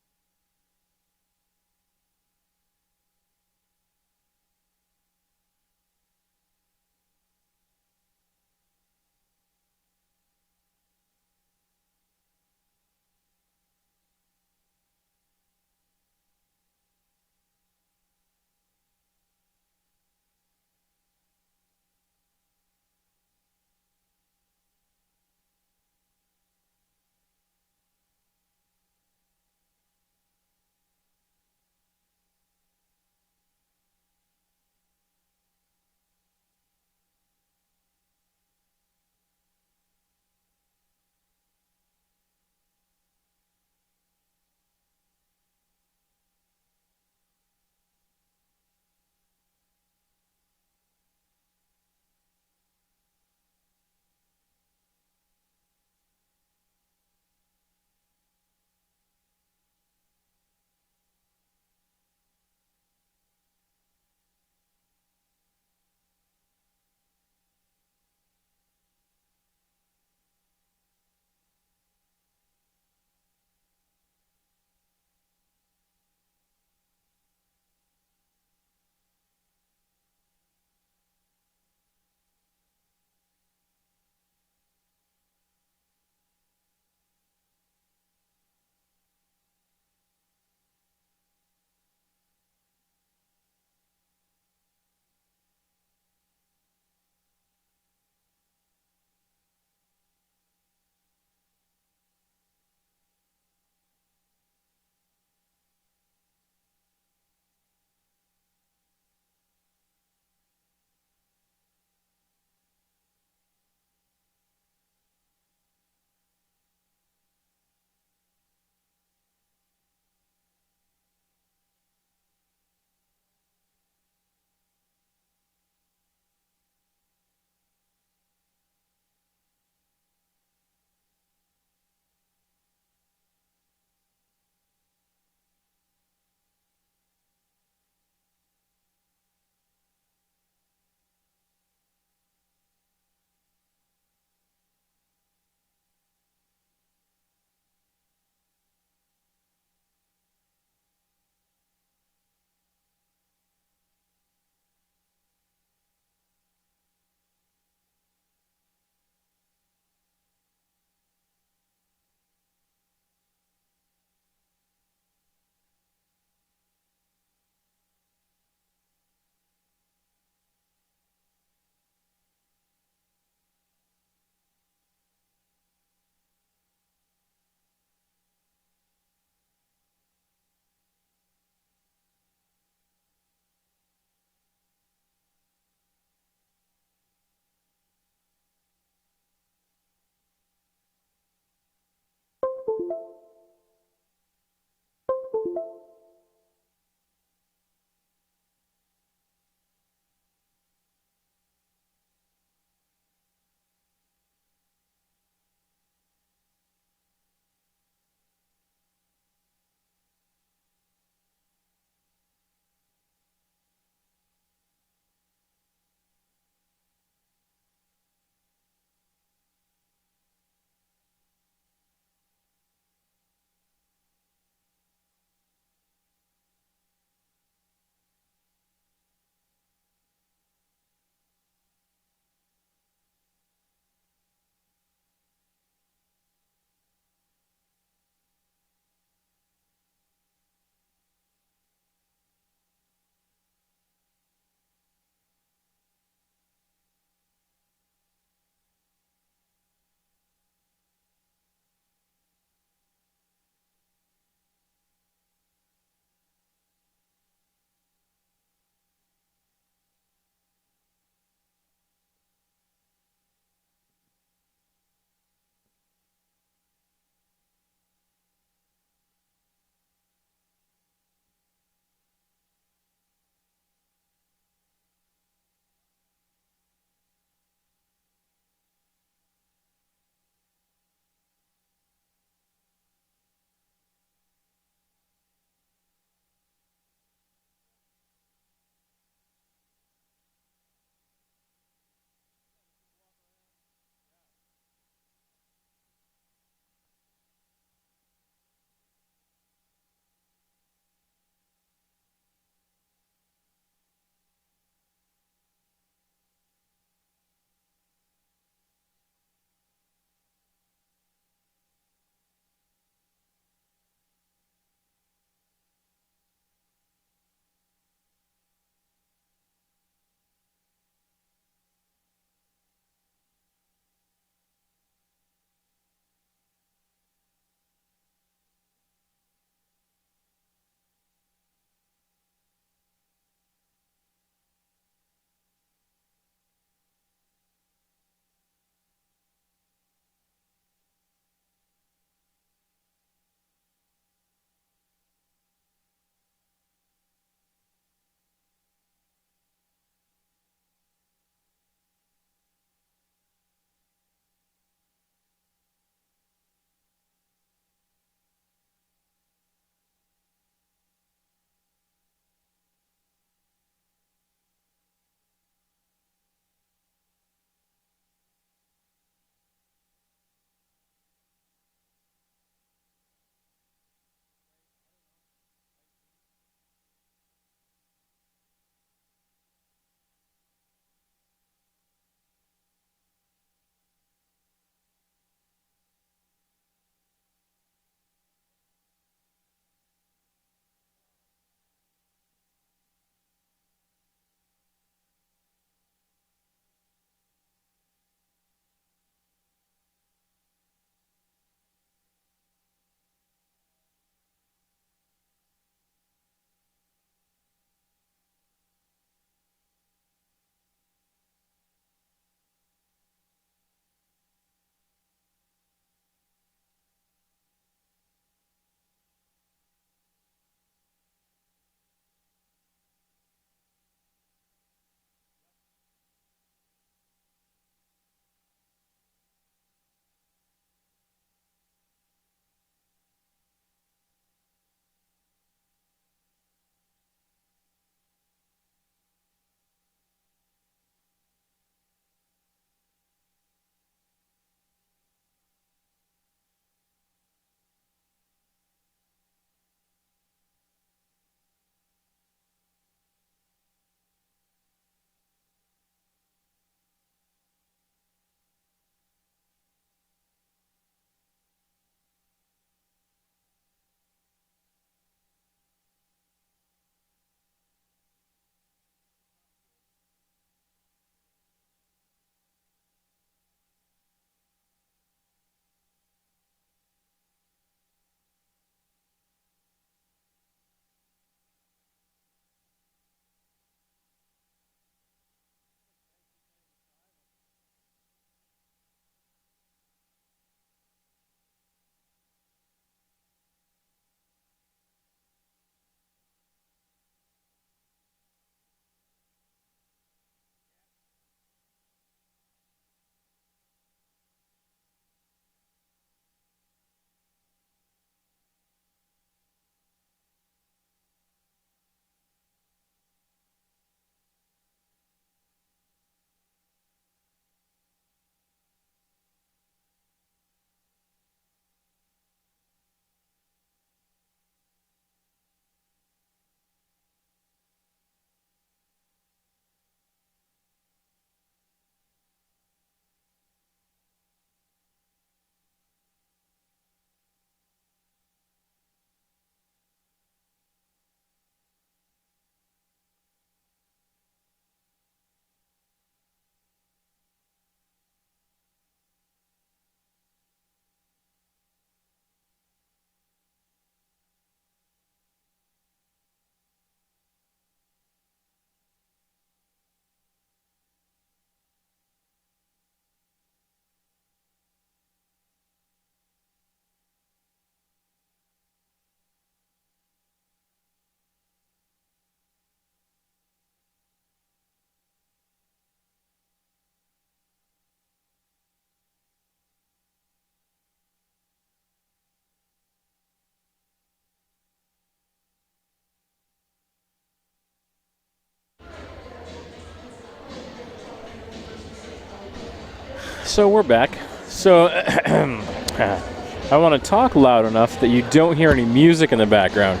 So we're back. So I want to talk loud enough that you don't hear any music in the background.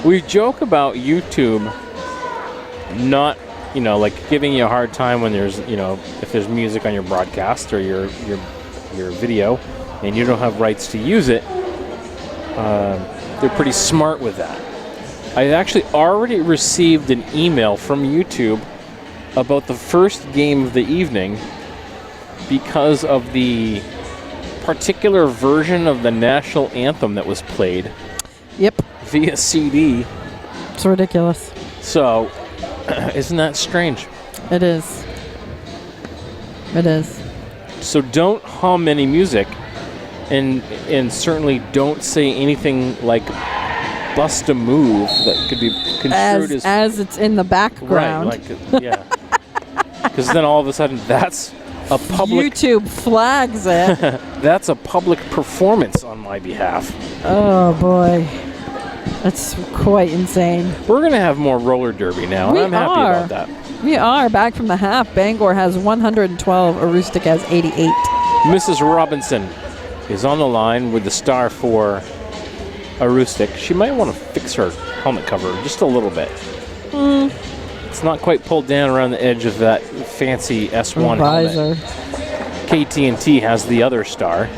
We joke about YouTube not, like giving you a hard time when there's, if there's music on your broadcast or your video and you don't have rights to use it. They're pretty smart with that. I actually already received an email from YouTube about the first game of the evening because of the particular version of the national anthem that was played. Yep. Via CD. It's ridiculous. So, isn't that strange? It is. It is. So don't hum any music, and certainly don't say anything like bust a move that could be construed as it's in the background. Right, yeah. Because then all of a sudden that's a public... YouTube flags it. That's a public performance on my behalf. Oh, boy. That's quite insane. We're going to have more roller derby now, and I'm happy about that. We are. Back from the half. Bangor has 112. Aroostook has 88. Mrs. Robinson is on the line with the star for Aroostook. She might want to fix her helmet cover just a little bit. It's not quite pulled down around the edge of that fancy S1 visor. helmet. KT&T has the other star.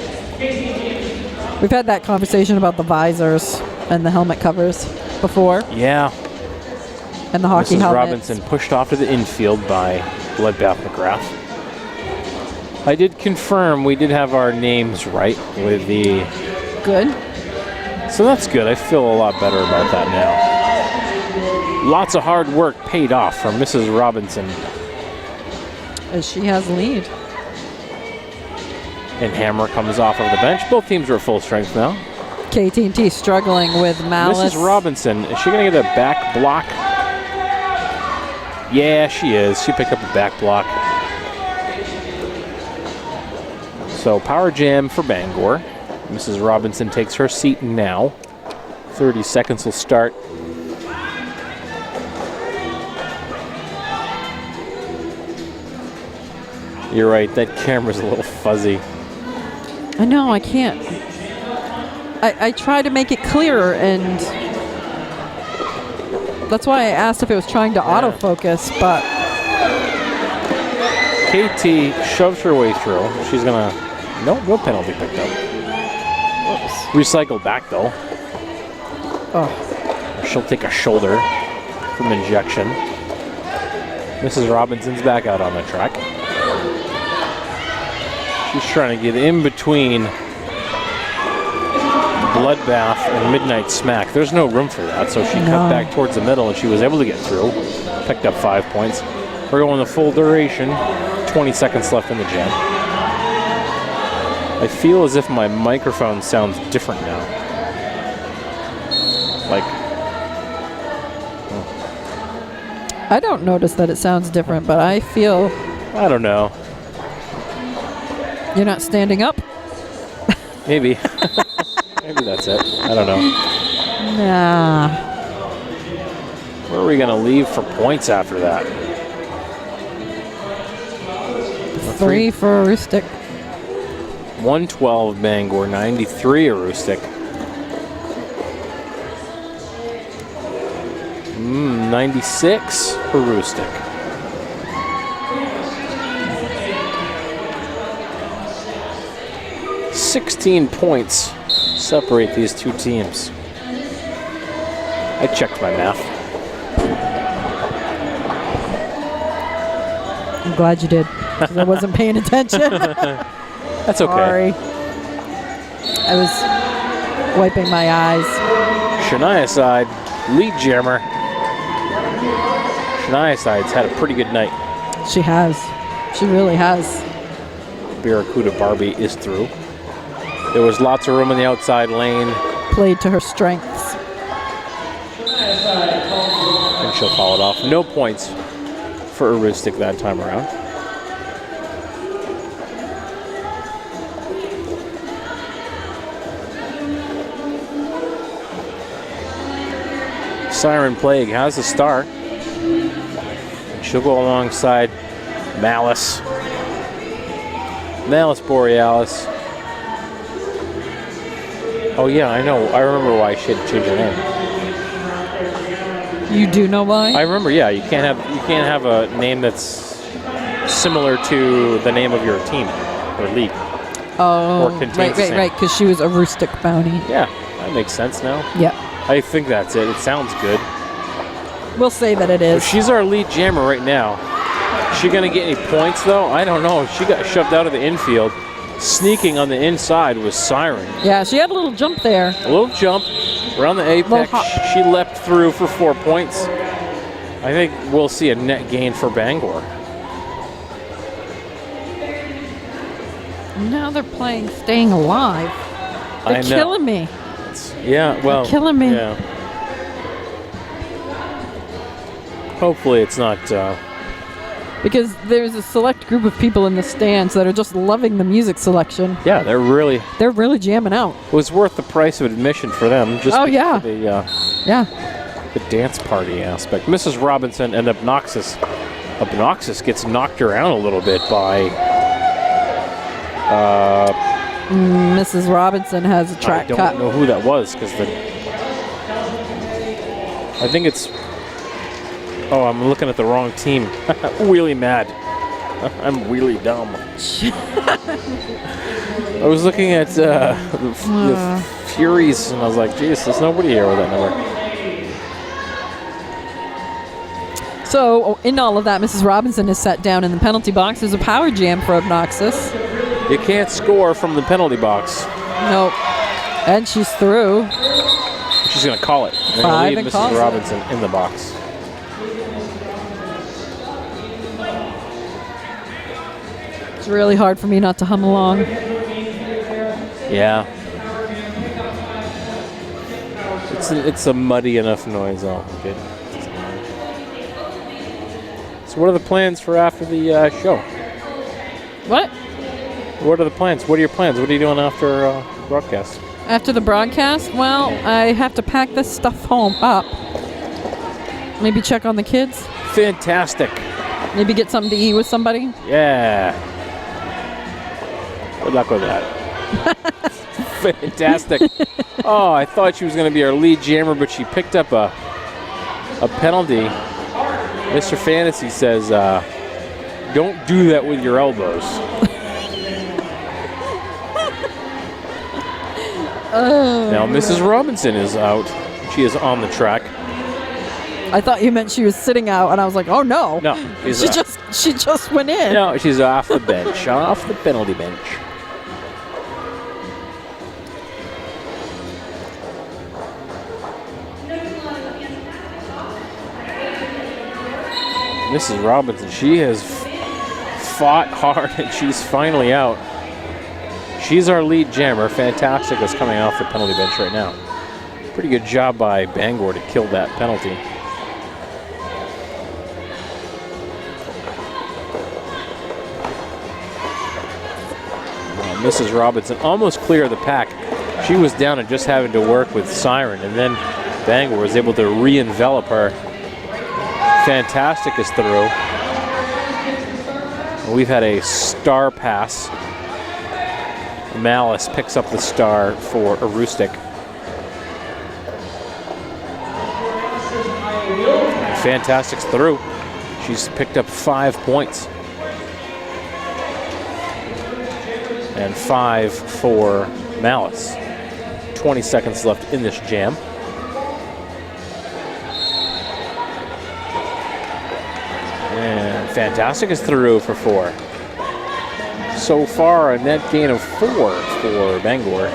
We've had that conversation about the visors and the helmet covers before. Yeah. And the hockey Mrs. helmets. Robinson pushed off to the infield by Bloodbath McGrath. I did confirm we did have our names right with the... Good. So that's good. I feel a lot better about that now. Lots of hard work paid off from Mrs. Robinson. As she has lead. And Hammer comes off of the bench. Both teams are at full strength now. KT&T struggling with Malice. Mrs. Robinson, is she going to get a back block? Yeah, she is. She picked up a back block. So power jam for Bangor. Mrs. Robinson takes her seat now. 30 seconds will start. You're right, that camera's a little fuzzy. I know, I can't. I try to make it clearer, and that's why I asked if it was trying to autofocus, but... KT shoves her way through. She's gonna... No penalty picked up. Whoops. Recycled back, though. Oh. She'll take a shoulder from injection. Mrs. Robinson's back out on the track. She's trying to get in between Bloodbath and Midnight Smack. There's no room for that, so she cut back towards the middle, and she was able to get through. Picked up 5 points. We're going the full duration. 20 seconds left in the jam. I feel as if my microphone sounds different now. Like... I don't notice that it sounds different, but I feel... I don't know. You're not standing up? Maybe. Maybe that's it. I don't know. Nah. Where are we going to leave for points after that? 3 for Aroostook. 112 Bangor, 93 Aroostook. 96 Aroostook. $16 points separate these two teams. I checked my math. I'm glad you did, because I wasn't paying attention. That's okay. Sorry. I was wiping my eyes. Shania side, lead jammer. Shania side's had a pretty good night. She has. She really has. Barracuda Barbie is through. There was lots of room in the outside lane. Played to her strengths. And she'll call it off. No points for Aroostook that time around. Siren Plague has a star. And she'll go alongside Malice. Malice Borealis. Oh yeah, I know. I remember why she had to change her name. You do know why? I remember. Yeah, you can't have a name that's similar to the name of your team or league. Oh, or contains the same. right. Because she was Aroostook Bounty. Yeah, that makes sense now. Yeah. I think that's it. It sounds good. We'll say that it is. So she's our lead jammer right now. Is she gonna get any points though? I don't know. She got shoved out of the infield. Sneaking on the inside was Siren. Yeah, she had a little jump there. A little jump around the apex. She leapt through for 4 points. I think we'll see a net gain for Bangor. Now they're playing Staying Alive. They're killing me. Yeah, well. They're killing me. Yeah. Hopefully it's not. Because there's a select group of people in the stands that are just loving the music selection. Yeah, they're really jamming out. It was worth the price of admission for them. Just for the dance party aspect. Mrs. Robinson and Obnoxious gets knocked around a little bit by. Mrs. Robinson has a track cut. I don't know who that was because I think it's. Oh, I'm looking at the wrong team. Wheelie mad. I'm wheelie dumb. I was looking at the Furies, and I was like, geez, there's nobody here with that number. So, in all of that, Mrs. Robinson is set down in the penalty box. There's a power jam for Obnoxious. You can't score from the penalty box. Nope. And she's through. She's going to call it. They're going to leave Mrs. Robinson in the box. It's really hard for me not to hum along. Yeah. It's a muddy enough noise. Oh, okay. So what are the plans for after the show? What? What are the plans? What are your plans? What are you doing after broadcast? After the broadcast? Well, I have to pack this stuff home up. Maybe check on the kids. Fantastic. Maybe get something to eat with somebody. Yeah. Good luck with that. Fantastic. Oh, I thought she was going to be our lead jammer, but she picked up a penalty. Mr. Fantasy says, don't do that with your elbows. Now, Mrs. Robinson is out. She is on the track. I thought you meant she was sitting out, and I was like, oh, no. No. She just went in. No, she's off the bench, off the penalty bench. Mrs. Robinson, she has fought hard, and she's finally out. She's our lead jammer. Fantastic is coming off the penalty bench right now. Pretty good job by Bangor to kill that penalty. Mrs. Robinson almost clear of the pack. She was down and just having to work with Siren, and then Bangor was able to re-envelop her. Fantastic is through. We've had a star pass. Malice picks up the star for Aroostook. Fantastic's through. She's picked up 5 points. And 5 for Malice. 20 seconds left in this jam. And Fantastic is through for 4. So far, a net gain of 4 for Bangor.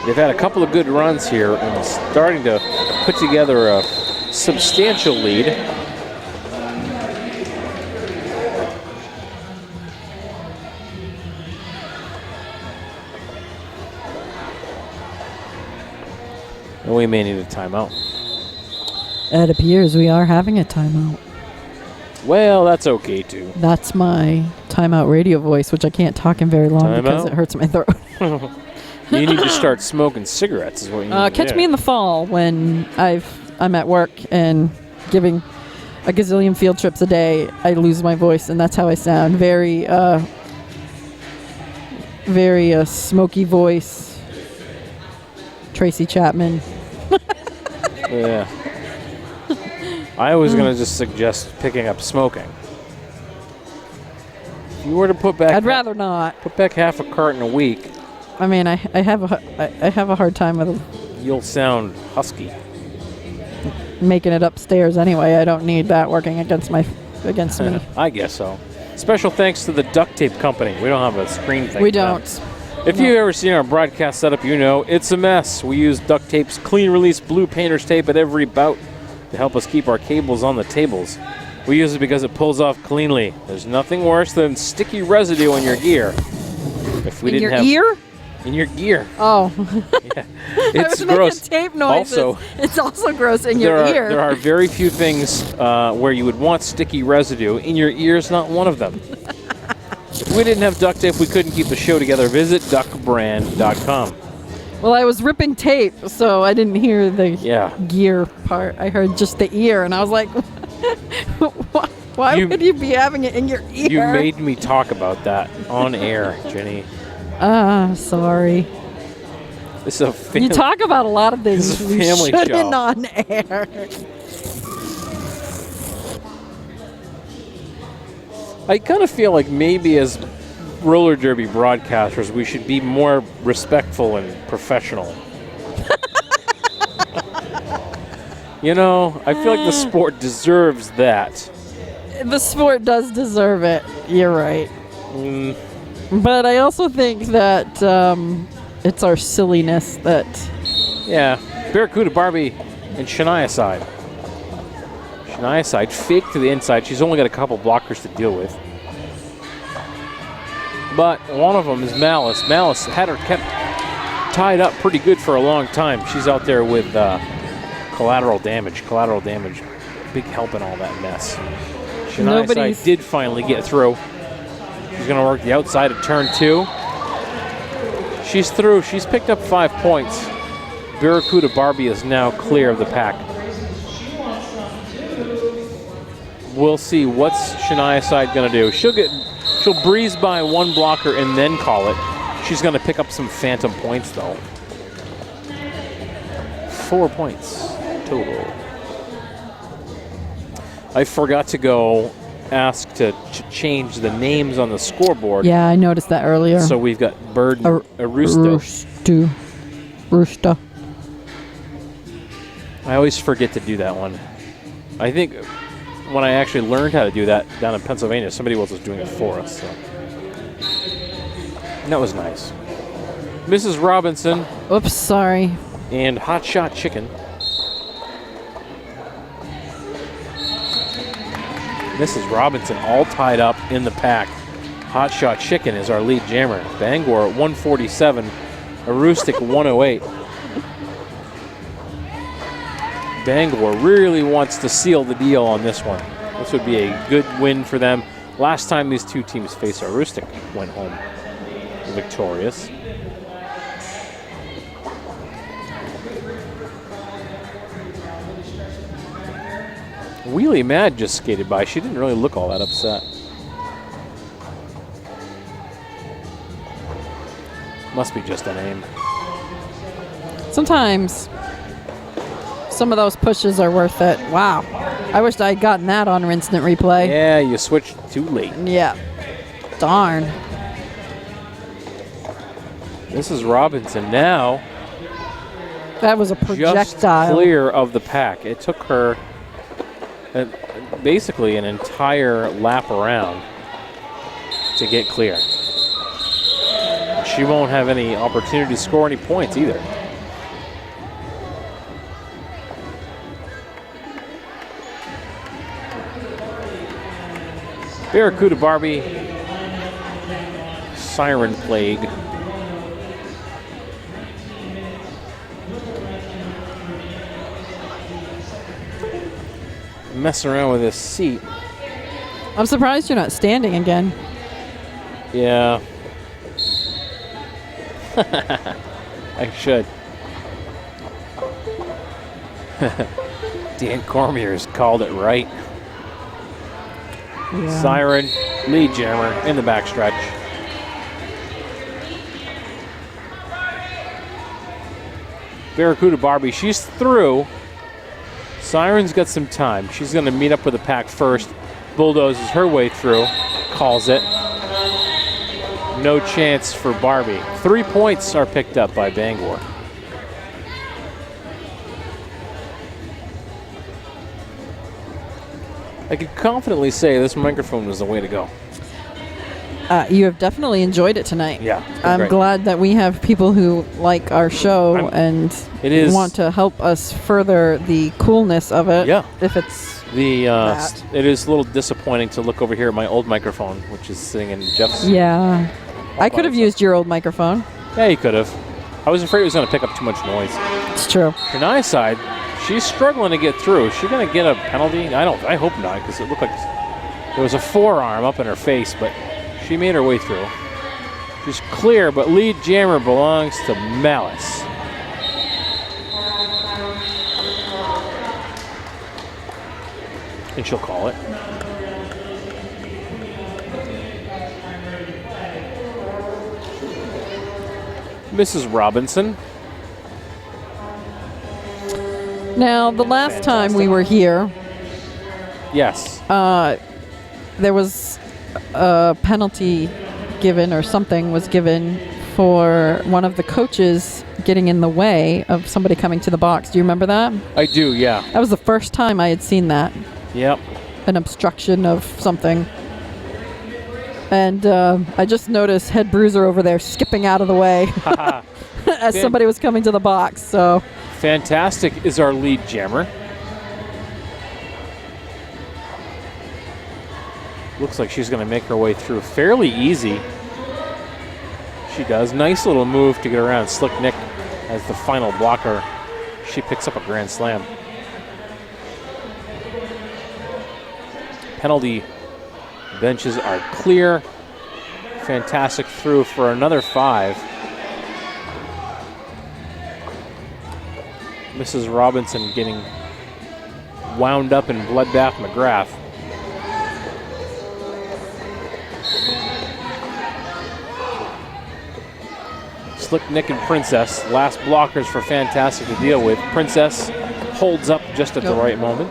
They've had a couple of good runs here and starting to put together a substantial lead. And we may need a timeout. It appears we are having a timeout. Well, that's okay too. That's my timeout radio voice, which I can't talk in very long because it hurts my throat. You need to start smoking cigarettes is what you need to catch do. me in the fall when I'm at work and giving a gazillion field trips a day, I lose my voice, and that's how I sound. Very smoky voice. Tracy Chapman. Yeah. I was going to just suggest picking up smoking. If you were to put back... I'd rather not. Put back half a carton a week. I mean, I have a hard time with You'll sound husky. making it upstairs anyway. I don't need that working against me. I guess so. Special thanks to the duct tape company. We don't have a screen thing. We for them. don't. If you've ever seen our broadcast setup, you know it's a mess. We use duct tape's clean release blue painter's tape at every bout to help us keep our cables on the tables. We use it because it pulls off cleanly. There's nothing worse than sticky residue on your gear. If we In didn't your have ear? in your gear. Oh. Yeah. I It's was gross. making tape noises. Also, it's also gross in your ear. There are very few things where you would want sticky residue. In your ear is not one of them. If we didn't have duct tape, we couldn't keep the show together. Visit duckbrand.com. Well, I was ripping tape, so I didn't hear the Yeah. gear part. I heard just the ear, and I was like, why would you be having it in your ear? You made me talk about that on air, Jenny. Sorry. This is a family. You talk about a lot of things This is a we family shouldn't show. on air. I kind of feel like maybe as roller derby broadcasters, we should be more respectful and professional. You know, I feel like the sport deserves that. The sport does deserve it. You're right. But I also think that it's our silliness that... Yeah, Barracuda Barbie and Shania side. Shania side fake to the inside. She's only got a couple blockers to deal with. But one of them is Malice. Malice had her kept tied up pretty good for a long time. She's out there with collateral damage. Big help in all that mess. Shania side did finally get through. She's going to work the outside of turn 2. She's through. She's picked up 5 points. Barracuda Barbie is now clear of the pack. We'll see what's Shania side going to do. She'll breeze by one blocker and then call it. She's going to pick up some phantom points, though. 4 points total. I forgot to go ask to change the names on the scoreboard. Yeah, I noticed that earlier. So we've got Bird and Aroostook. Rooster. I always forget to do that one. I think when I actually learned how to do that down in Pennsylvania, somebody else was doing it for us. So. And that was nice. Mrs. Robinson. Oops, sorry. And Hot Shot Chicken. Mrs. Robinson all tied up in the pack. Hot Shot Chicken is our lead jammer. Bangor at 147. Aroostook 108. Bangor really wants to seal the deal on this one. This would be a good win for them. Last time these two teams faced, Aroostook went home victorious. Wheelie Mad just skated by. She didn't really look all that upset. Must be just a name. Sometimes some of those pushes are worth it. Wow. I wished I had gotten that on an instant replay. Yeah, you switched too late. Yeah. Darn. Mrs. Robinson now That was a projectile. just clear of the pack. It took her basically an entire lap around to get clear. She won't have any opportunity to score any points either. Barracuda Barbie, Siren Plague. Messing around with this seat. I'm surprised you're not standing again. Yeah. I should. Dan Cormier's called it right. Yeah. Siren, lead jammer in the backstretch. Barracuda Barbie, she's through. Siren's got some time. She's going to meet up with the pack first. Bulldozes her way through. Calls it. No chance for Barbie. 3 points are picked up by Bangor. I could confidently say this microphone was the way to go. You have definitely enjoyed it tonight. Yeah, it's been I'm great. glad that we have people who like our show and want to help us further the coolness of it. Yeah. If it's it is a little disappointing to look over here at my old microphone, which is sitting in Jeff's. Yeah. I could have used your old microphone. Yeah, you could have. I was afraid it was going to pick up too much noise. It's true. Shania's side, she's struggling to get through. Is she going to get a penalty? I hope not, because it looked like there was a forearm up in her face, but she made her way through. She's clear, but lead jammer belongs to Malice. And she'll call it. Mrs. Robinson. Now, the last time we were here, Yes. there was a penalty given or something was given for one of the coaches getting in the way of somebody coming to the box. Do you remember that? I do, yeah. That was the first time I had seen that. Yep. An obstruction of something. And I just noticed Head Bruiser over there skipping out of the way as somebody was coming to the box. So Fantastic is our lead jammer. Looks like she's going to make her way through fairly easy. She does. Nice little move to get around Slick Nick as the final blocker. She picks up a grand slam. Penalty benches are clear. Fantastic through for another 5. Mrs. Robinson getting wound up in Bloodbath McGrath. Slick Nick and Princess, last blockers for Fantastic to deal with. Princess holds up just at the right moment.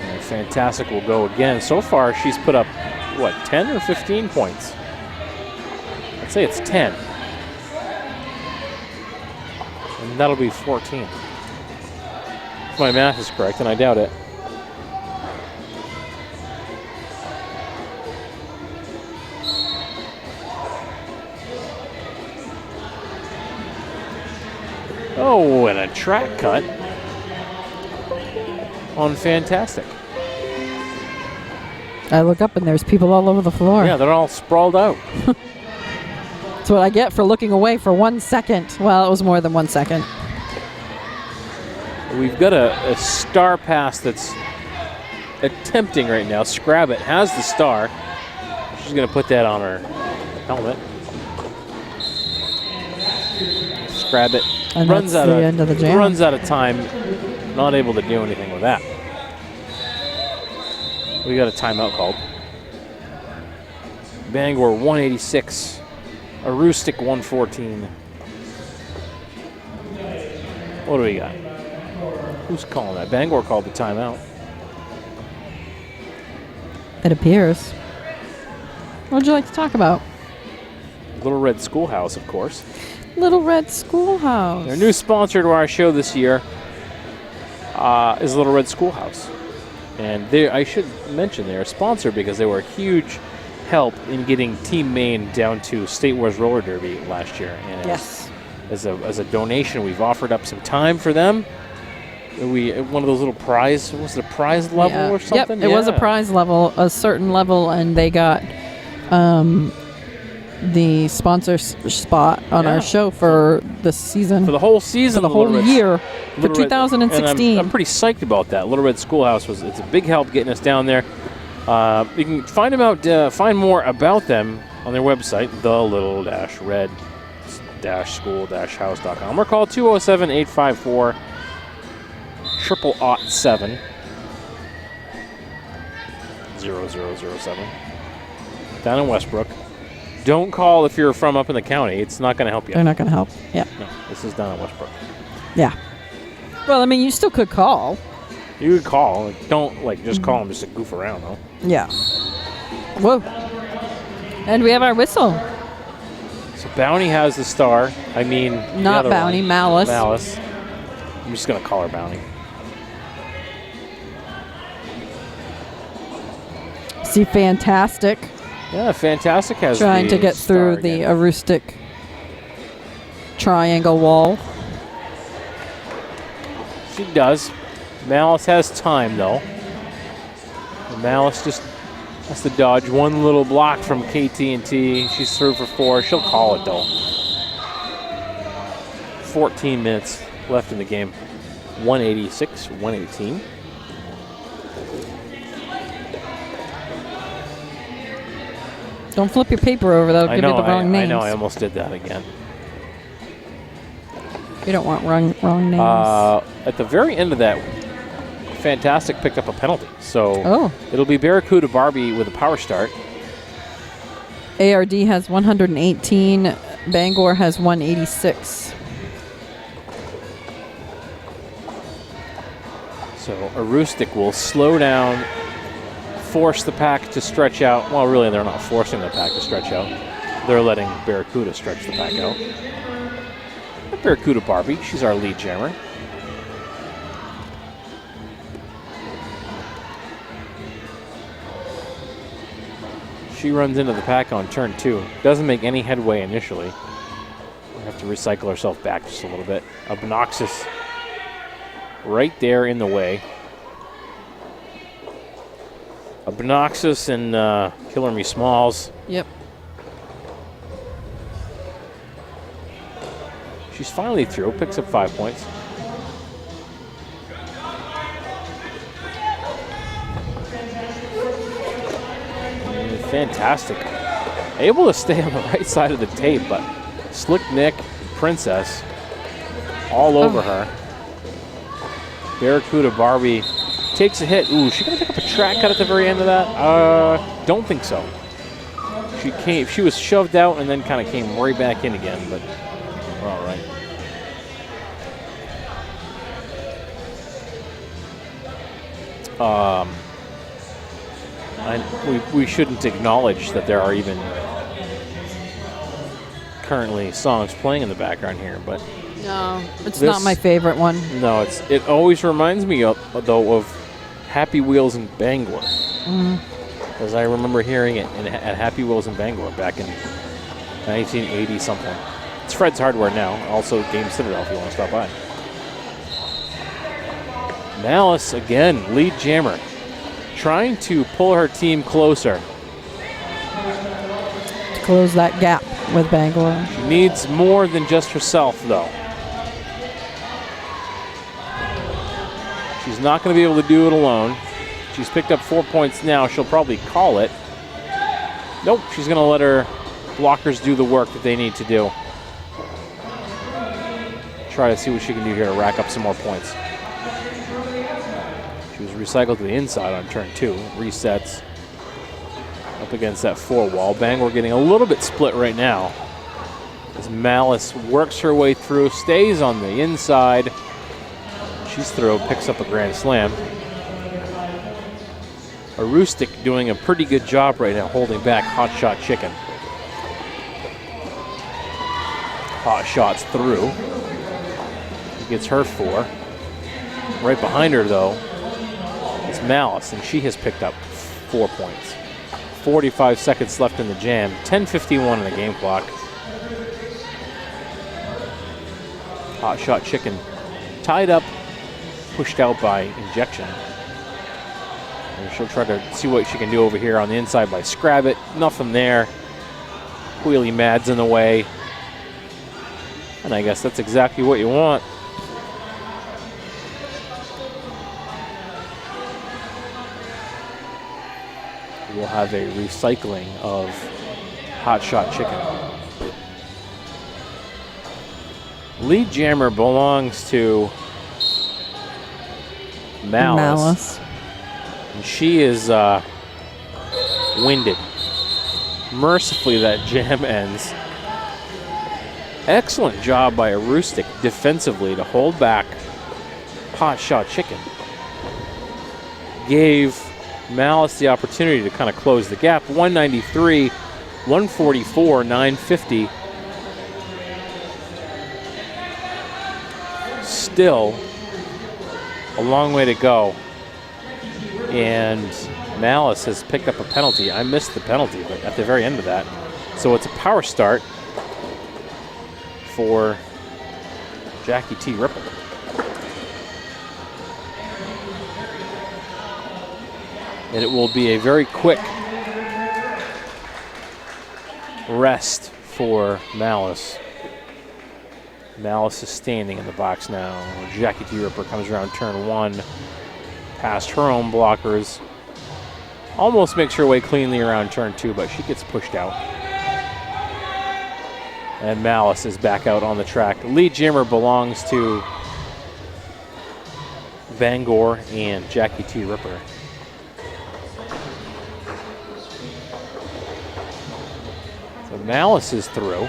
And Fantastic will go again. So far, she's put up, what, 10 or 15 points? I'd say it's 10. And that'll be 14. If my math is correct, and I doubt it. Oh, and a track cut on Fantastic. I look up and there's people all over the floor. Yeah, they're all sprawled out. That's what I get for looking away for 1 second. Well, it was more than 1 second. We've got a star pass that's attempting right now. Scrabbit has the star. She's going to put that on her helmet. Scrabbit And runs that's out the end of the jam. Runs out of time. Not able to do anything with that. We got a timeout called. Bangor 186. Aroostook 114. What do we got? Who's calling that? Bangor called the timeout. It appears. What would you like to talk about? Little Red Schoolhouse, of course. Little Red Schoolhouse. Their new sponsor to our show this year is Little Red Schoolhouse. And I should mention they're a sponsor because they were a huge help in getting Team Maine down to State Wars Roller Derby last year. And Yes. As a donation, we've offered up some time for them. One of those little prize, was it a prize level or something? Yep, it was a prize level, a certain level, and they got the sponsor spot on our show for this season. For the whole season. For the whole year. For Little Red- 2016. and I'm pretty psyched about that. Little Red Schoolhouse it's a big help getting us down there. You can find more about them on their website, thelittle-red.com. bout-school-house.com or call 207-854-0007. 0007. Down in Westbrook. Don't call if you're from up in the county. It's not going to help you. They're not going to help. Yeah. No, this is down in Westbrook. Yeah. Well, I mean, you still could call. You could call. Don't, just call them just to goof around, though. Yeah. Whoa. And we have our whistle. So Bounty has the star. I mean, Not Bounty, Malice. Malice. I'm just going to call her Bounty. See, Fantastic. Yeah, Fantastic has Trying to get through the Aroostook triangle wall. She does. Malice has time, though. And Malice just has to dodge one little block from KT&T. She's through for 4. She'll call it, though. 14 minutes left in the game. 186, 118. Don't flip your paper over. That'll give you the wrong names. I know. I almost did that again. You don't want wrong names. At the very end of that, Fantastic picked up a penalty. So it'll be Barracuda Barbie with a power start. ARD has 118. Bangor has 186. So Aroostook will slow down, force the pack to stretch out. Well, really, they're not forcing the pack to stretch out. They're letting Barracuda stretch the pack out. Barracuda Barbie, she's our lead jammer. She runs into the pack on turn 2. Doesn't make any headway initially. We have to recycle herself back just a little bit. Obnoxious right there in the way. Obnoxious and Killer Me Smalls. Yep. She's finally through, picks up 5 points. Fantastic. Able to stay on the right side of the tape, but Slick Nick, Princess, all over her. Barracuda Barbie takes a hit. Ooh, she gonna pick up a track cut at the very end of that? Don't think so. She was shoved out and then kind of came right back in again, but we're all right. We shouldn't acknowledge that there are even currently songs playing in the background here, but no, it's not my favorite one. No, it always reminds me of Happy Wheels in Bangor, because I remember hearing it at Happy Wheels in Bangor back in 1980 something. It's Fred's Hardware now, also Game Citadel if you want to stop by. Malice again, lead jammer, trying to pull her team closer. To close that gap with Bangor. She needs more than just herself, though. She's not going to be able to do it alone. She's picked up 4 points now. She'll probably call it. Nope, she's going to let her blockers do the work that they need to do. Try to see what she can do here to rack up some more points. She was recycled to the inside on turn 2. Resets up against that 4 wall. Bangor getting a little bit split right now as Malice works her way through, stays on the inside. She's through, picks up a grand slam. Aroostook doing a pretty good job right now holding back Hot Shot Chicken. Hot Shot's through. He gets her 4. Right behind her, though, is Malice, and she has picked up 4 points. 45 seconds left in the jam. 10:51 in the game clock. Hot Shot Chicken tied up, pushed out by Injection. And she'll try to see what she can do over here on the inside by Scrab It. Nothing there. Wheelie Mad's in the way. And I guess that's exactly what you want. We'll have a recycling of Hot Shot Chicken. Lead jammer belongs to Malice. And she is winded. Mercifully, that jam ends. Excellent job by Aroostook defensively to hold back Hot Shot Chicken. Gave Malice the opportunity to kind of close the gap. 193, 144, 950. Still a long way to go. And Malice has picked up a penalty. I missed the penalty, but at the very end of that. So it's a power start for Jackie T. Ripple. And it will be a very quick rest for Malice. Malice is standing in the box now. Jackie T. Ripper comes around turn 1, past her own blockers. Almost makes her way cleanly around turn 2, but she gets pushed out. And Malice is back out on the track. Lead jammer belongs to Bangor and Jackie T. Ripper. So Malice is through.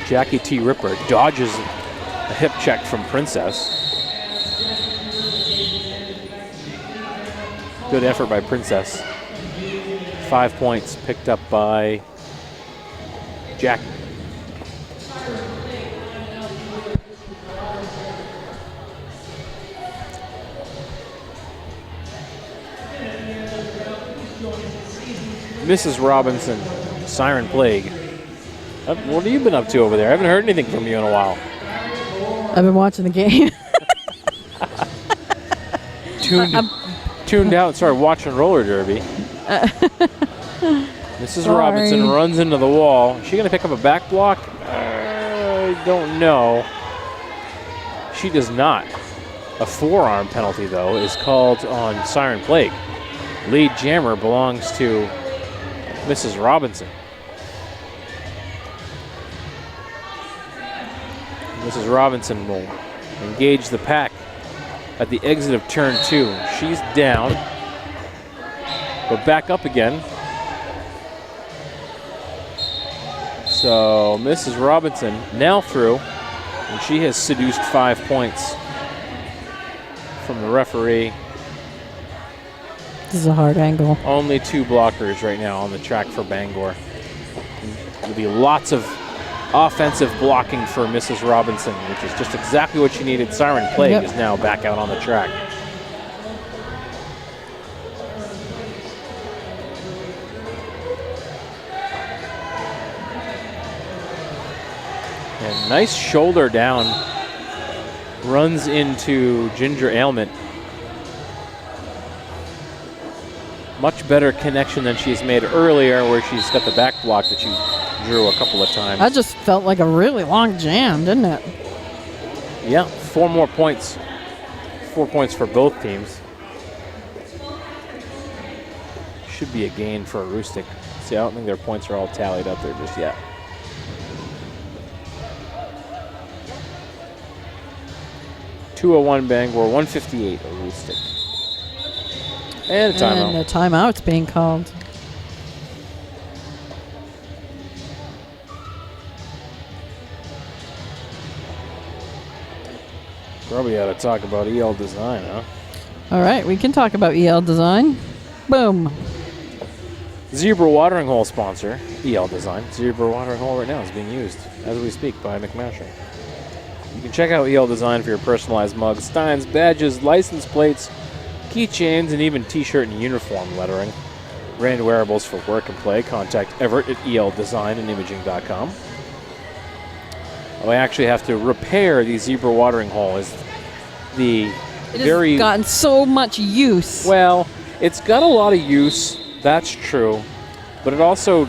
Jackie T. Ripper dodges a hip check from Princess. Good effort by Princess. 5 points picked up by Jackie. Mrs. Robinson, Siren Plague. What have you been up to over there? I haven't heard anything from you in a while. I've been watching the game. Tuned out and started watching roller derby. Mrs. Robinson runs into the wall. Is she going to pick up a back block? I don't know. She does not. A forearm penalty, though, is called on Siren Plague. Lead jammer belongs to Mrs. Robinson. Mrs. Robinson will engage the pack at the exit of turn 2. She's down, but back up again. So Mrs. Robinson now through, and she has seduced 5 points from the referee. This is a hard angle. Only 2 blockers right now on the track for Bangor. There'll be lots of offensive blocking for Mrs. Robinson, which is just exactly what she needed. Siren Plague is now back out on the track. And nice shoulder down. Runs into Ginger Ailment. Much better connection than she's made earlier, where she's got the back block that she drew a couple of times. That just felt like a really long jam, didn't it? Yeah, 4 more points. 4 points for both teams. Should be a gain for Aroostook. See, I don't think their points are all tallied up there just yet. .201 Bangor, 158 Aroostook. And a timeout. And a timeout's being called. Probably ought to talk about EL Design, huh? All right, we can talk about EL Design. Boom. Zebra watering hole sponsor, EL Design. Zebra watering hole right now is being used as we speak by McMaster. You can check out EL Design for your personalized mugs, steins, badges, license plates, keychains, and even t-shirt and uniform lettering. Brand wearables for work and play. Contact Everett at eldesignandimaging.com. I actually have to repair the zebra watering hole. It has gotten so much use. Well, it's got a lot of use, that's true, but it also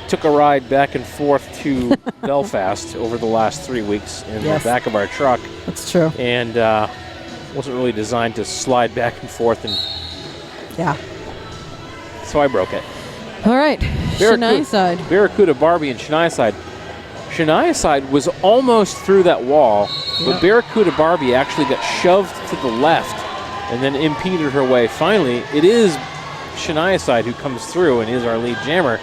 took a ride back and forth to Belfast over the last 3 weeks in the back of our truck. That's true. And wasn't really designed to slide back and forth, and yeah. so I broke it. All right, Shania side. Barracuda Barbie and Shania side. Shania side was almost through that wall, but Barracuda Barbie actually got shoved to the left and then impeded her way. Finally, it is Shania side who comes through and is our lead jammer.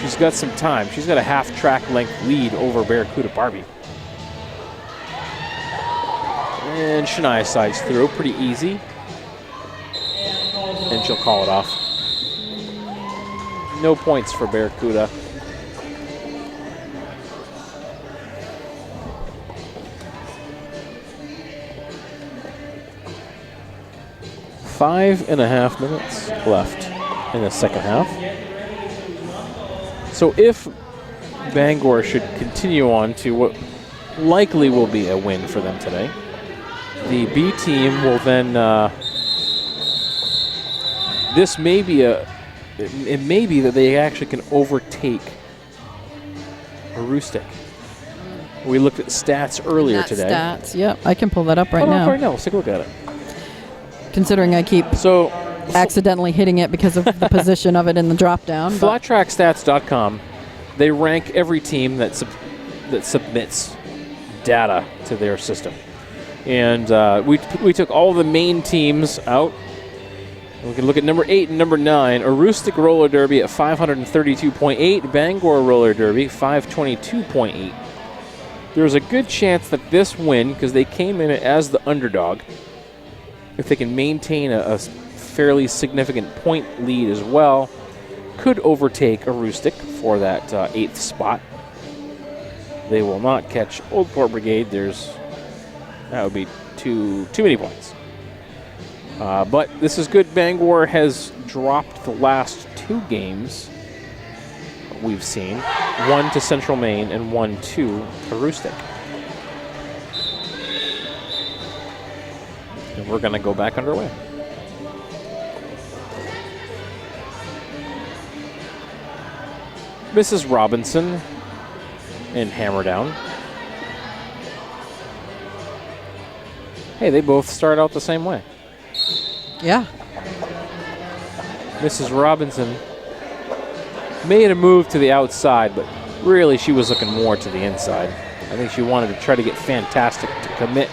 She's got some time. She's got a half track length lead over Barracuda Barbie. And Shania side's through pretty easy. And she'll call it off. No points for Barracuda. Five and a half minutes left in the second half. So if Bangor should continue on to what likely will be a win for them today, the B team will then, this may be it may be that they actually can overtake Aroostook. We looked at stats earlier today. Stats, yep. I can pull that up right now. Right now, let's take a look at it. Considering I keep accidentally hitting it because of the position of it in the drop down. FlatTrackStats.com, they rank every team that submits data to their system. And we took all the main teams out. And we can look at number 8 and number 9. Aroostook Roller Derby at 532.8. Bangor Roller Derby, 522.8. There's a good chance that this win, because they came in as the underdog, if they can maintain a fairly significant point lead as well, could overtake Aroostook for that 8th spot. They will not catch Old Port Brigade. That would be too many points. But this is good. Bangor has dropped the last 2 games we've seen. 1 to Central Maine and 1 to Aroostook. And we're going to go back underway. Mrs. Robinson and Hammer Down. Hey, they both start out the same way. Yeah. Mrs. Robinson made a move to the outside, but really she was looking more to the inside. I think she wanted to try to get Fantastic to commit.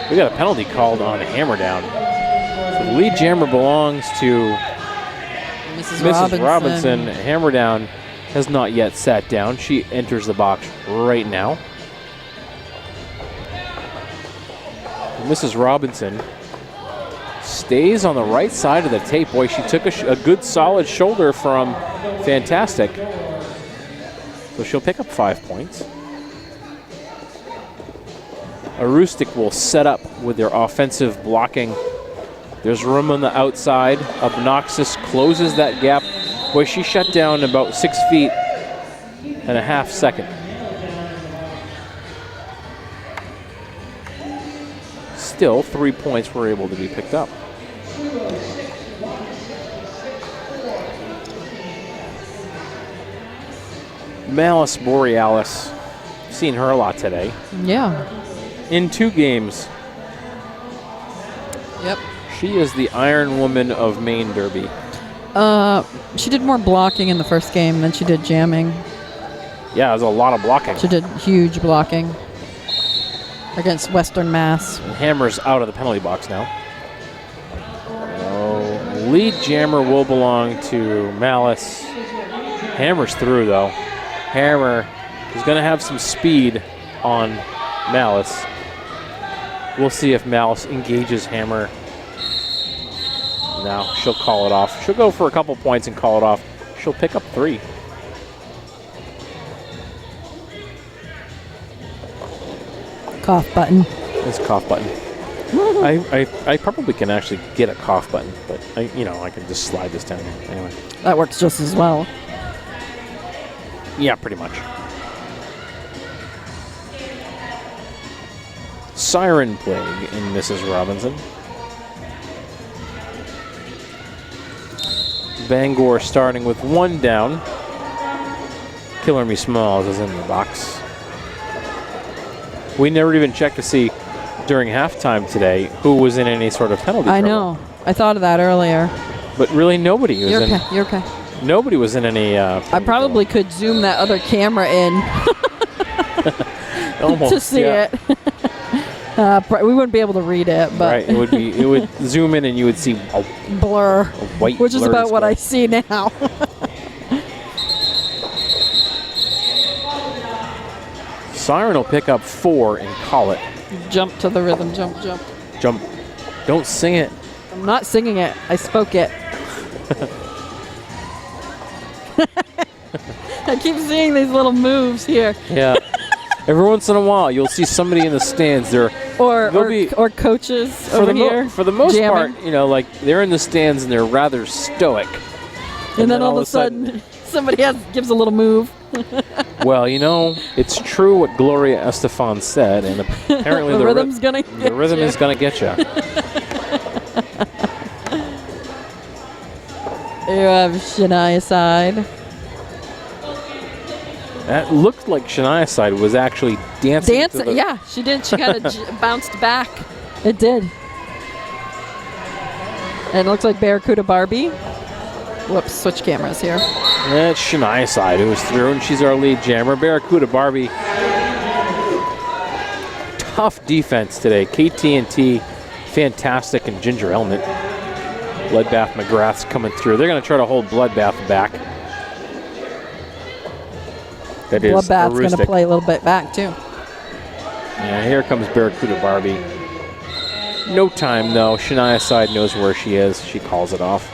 We got a penalty called on Hammer Down. So the lead jammer belongs to Mrs. Robinson. Hammer Down has not yet sat down. She enters the box right now. Mrs. Robinson stays on the right side of the tape. Boy, she took a good solid shoulder from Fantastic. So she'll pick up 5 points. Aroostook will set up with their offensive blocking. There's room on the outside. Obnoxious closes that gap. Boy, she shut down about 6 feet and a half second. Still, 3 points were able to be picked up. Malice Borealis. Seen her a lot today. Yeah. In 2 games. Yep. She is the Iron Woman of Maine Derby. She did more blocking in the first game than she did jamming. Yeah, there's a lot of blocking. She did huge blocking against Western Mass. And Hammer's out of the penalty box now. Lead jammer will belong to Malice. Hammer's through, though. Hammer is going to have some speed on Malice. We'll see if Malice engages Hammer. Now she'll call it off. She'll go for a couple points and call it off. She'll pick up 3. Cough button. This cough button. I probably can actually get a cough button, but I can just slide this down here. Anyway. That works just as well. Yeah, pretty much. Siren Plague in Mrs. Robinson. Bangor starting with 1 down. Killer Me Smalls is in the box. We never even checked to see during halftime today who was in any sort of penalty trouble. I know. I thought of that earlier. But really nobody was in. You're okay. Nobody was in any. I probably could zoom that other camera in Almost, to see yeah. it. We wouldn't be able to read it, but Right, it would zoom in and you would see a blur, white which is blur about what I square. see now. Siren will pick up 4 and call it. Jump to the rhythm, jump, jump. Jump. Don't sing it. I'm not singing it. I spoke it. I keep seeing these little moves here. Yeah. Every once in a while, you'll see somebody in the stands. They'll be Or coaches over here. For the most jamming. part, like they're in the stands and they're rather stoic. And then all of a sudden, somebody gives a little move. Well, it's true what Gloria Estefan said, and apparently The rhythm's gonna the rhythm is gonna get you. You have Shania side. That looked like Shania side was actually dancing. Yeah, she did. She kind of bounced back. It did. And it looks like Barracuda Barbie. Whoops, switch cameras here. That's Shania side who was through, and she's our lead jammer. Barracuda Barbie. Tough defense today. KT&T, fantastic, and Ginger Element. Bloodbath McGrath's coming through. They're going to try to hold Bloodbath back. That is Bloodbath's going to Aroostook. play a little bit back, too. Yeah, here comes Barracuda Barbie. No time, though. Shania side knows where she is. She calls it off.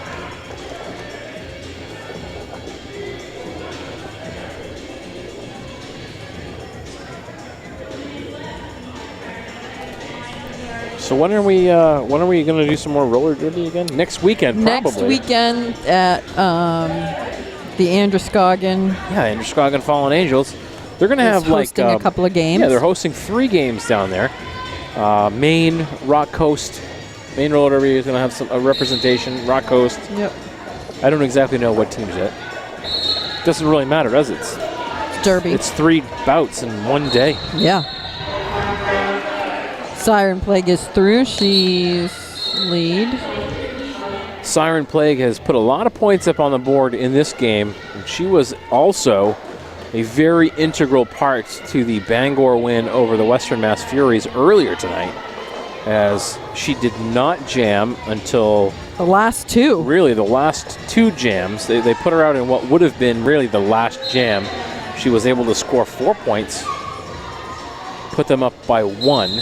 So when are we going to do some more roller derby again? Next weekend, probably. Next weekend at the Androscoggin. Yeah, Androscoggin Fallen Angels. They're going to have hosting a couple of games. Yeah, they're hosting 3 games down there. Maine, Rock Coast. Maine roller derby is going to have a representation. Rock Coast. Yep. I don't exactly know what teams yet. Doesn't really matter, does it? Derby. It's 3 bouts in one day. Yeah. Siren Plague is through. She's lead. Siren Plague has put a lot of points up on the board in this game. And she was also a very integral part to the Bangor win over the Western Mass Furies earlier tonight, as she did not jam until The last 2. really the last 2 jams. They put her out in what would have been really the last jam. She was able to score 4 points, put them up by 1.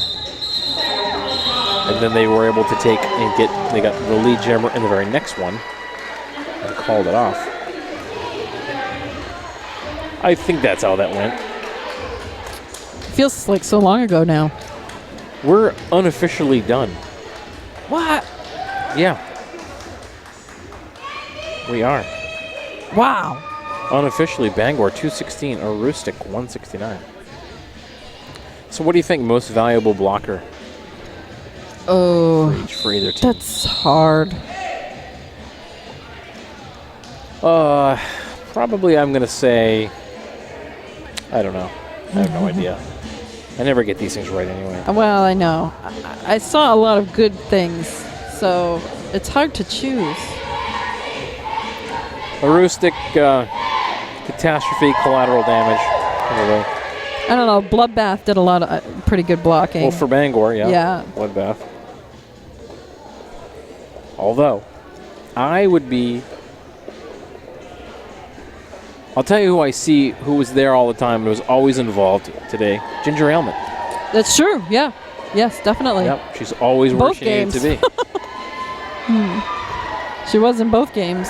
And then they were able to they got the lead jammer in the very next one and called it off. I think that's how that went. Feels like so long ago now. We're unofficially done. What? Yeah. We are. Wow. Unofficially, Bangor 216, Aroostook 169. So what do you think most valuable blocker Oh, for either team? that's hard. Probably I'm going to say, I don't know. I have no idea. I never get these things right anyway. Well, I know. I saw a lot of good things, so it's hard to choose. Aroostook, catastrophe, collateral damage. Anyway. I don't know. Bloodbath did a lot of pretty good blocking. Well, for Bangor, yeah. Yeah. Bloodbath. Although, I'll tell you who I see who was there all the time and was always involved today. Ginger Ailment. That's true. Yeah. Yes, definitely. Yep. She's always where Both she needed to be. She was in both games.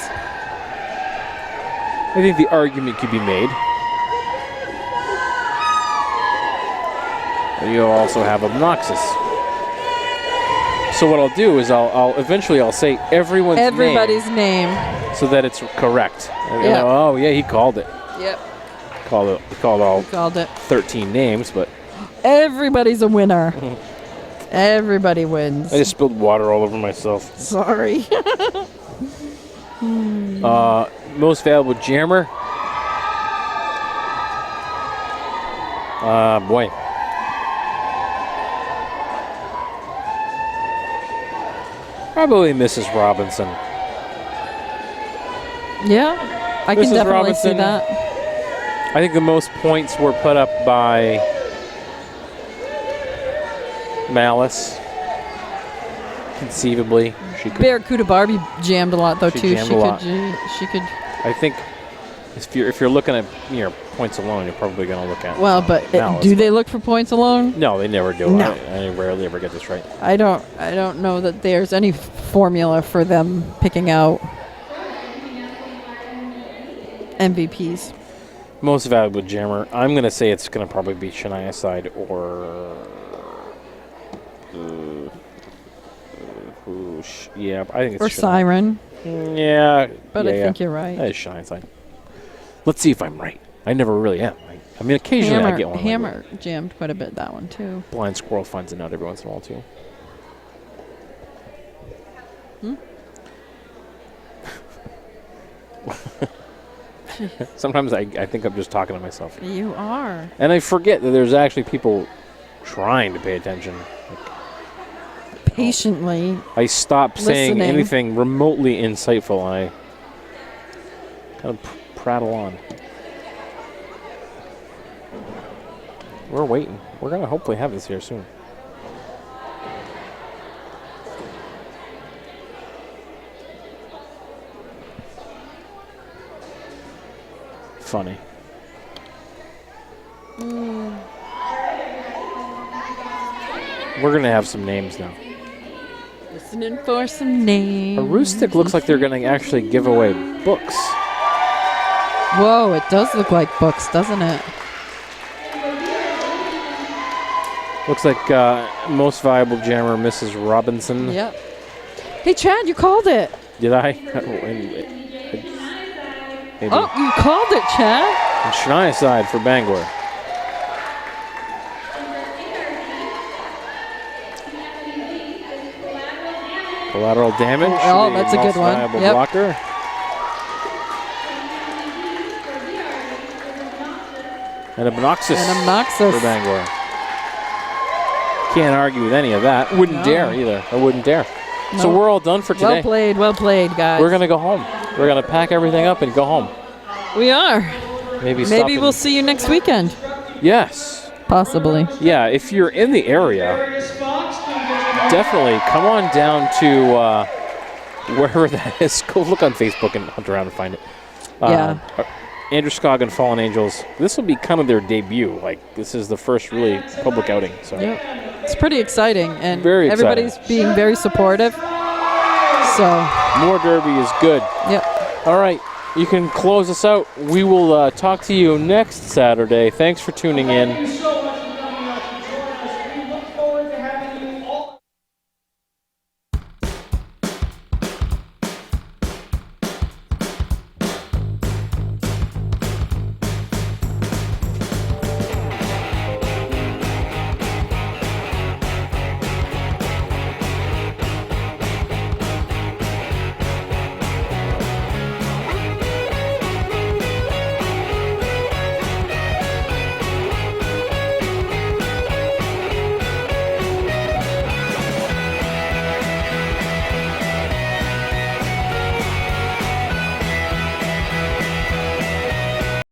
I think the argument could be made. But you'll also have obnoxious. So what I'll do is I'll eventually say Everybody's name. so that it's correct. Yeah. Oh yeah, he called it. Yep. He called all Called it. 13 names, but Everybody's a winner. Everybody wins. I just spilled water all over myself. Sorry. Most valuable jammer. Boy. Probably Mrs. Robinson. Yeah, I can Mrs. definitely see Robinson. that. I think the most points were put up by Malice. Conceivably, she could. Barracuda Barbie jammed a lot though She too. jammed a lot. She could. I think if you're looking at points alone, you're probably going to look at. Well, but Malice. do they look for points alone? No, they never do. No. I rarely ever get this right. I don't know that there's any formula for them picking out MVPs. Most valuable jammer. I'm going to say it's going to probably be Shania Side or. Yeah, I think it's Or Shania. Siren. Yeah. But yeah, I think yeah. you're right. That is Shania Side. Let's see if I'm right. I never really am. I mean, occasionally I get one. Hammer jammed quite a bit that one too. Blind Squirrel finds it out every once in a while too. Sometimes I think I'm just talking to myself. You are. And I forget that there's actually people trying to pay attention. Patiently. I stop saying Listening. anything remotely insightful and I kind of prattle on. We're waiting. We're going to hopefully have this here soon. Funny. We're going to have some names now. Listening for some names. Aroostook looks like they're going to actually give away books. Whoa, it does look like books, doesn't it? Looks like most valuable jammer, Mrs. Robinson. Yep. Hey, Chad, you called it. Did I? Maybe. Oh, you called it, Chad. And Shania Side for Bangor. Collateral damage. Oh, the that's a good most one. valuable Yep. blocker. And Obnoxious for Bangor. Can't argue with any of that. Wouldn't dare either. I wouldn't dare. No. So we're all done for today. Well played, guys. We're going to go home. We're going to pack everything up and go home. We are. Maybe we'll see you next weekend. Yes. Possibly. Yeah, if you're in the area, definitely come on down to wherever that is. Go look on Facebook and hunt around and find it. Yeah. Andrew Scoggin, Fallen Angels. This will be kind of their debut. Like, this is the first really public outing. So. Yep. It's pretty exciting, and Very exciting. everybody's being very supportive. So. More derby is good. Yep. All right. You can close us out. We will talk to you next Saturday. Thanks for tuning in.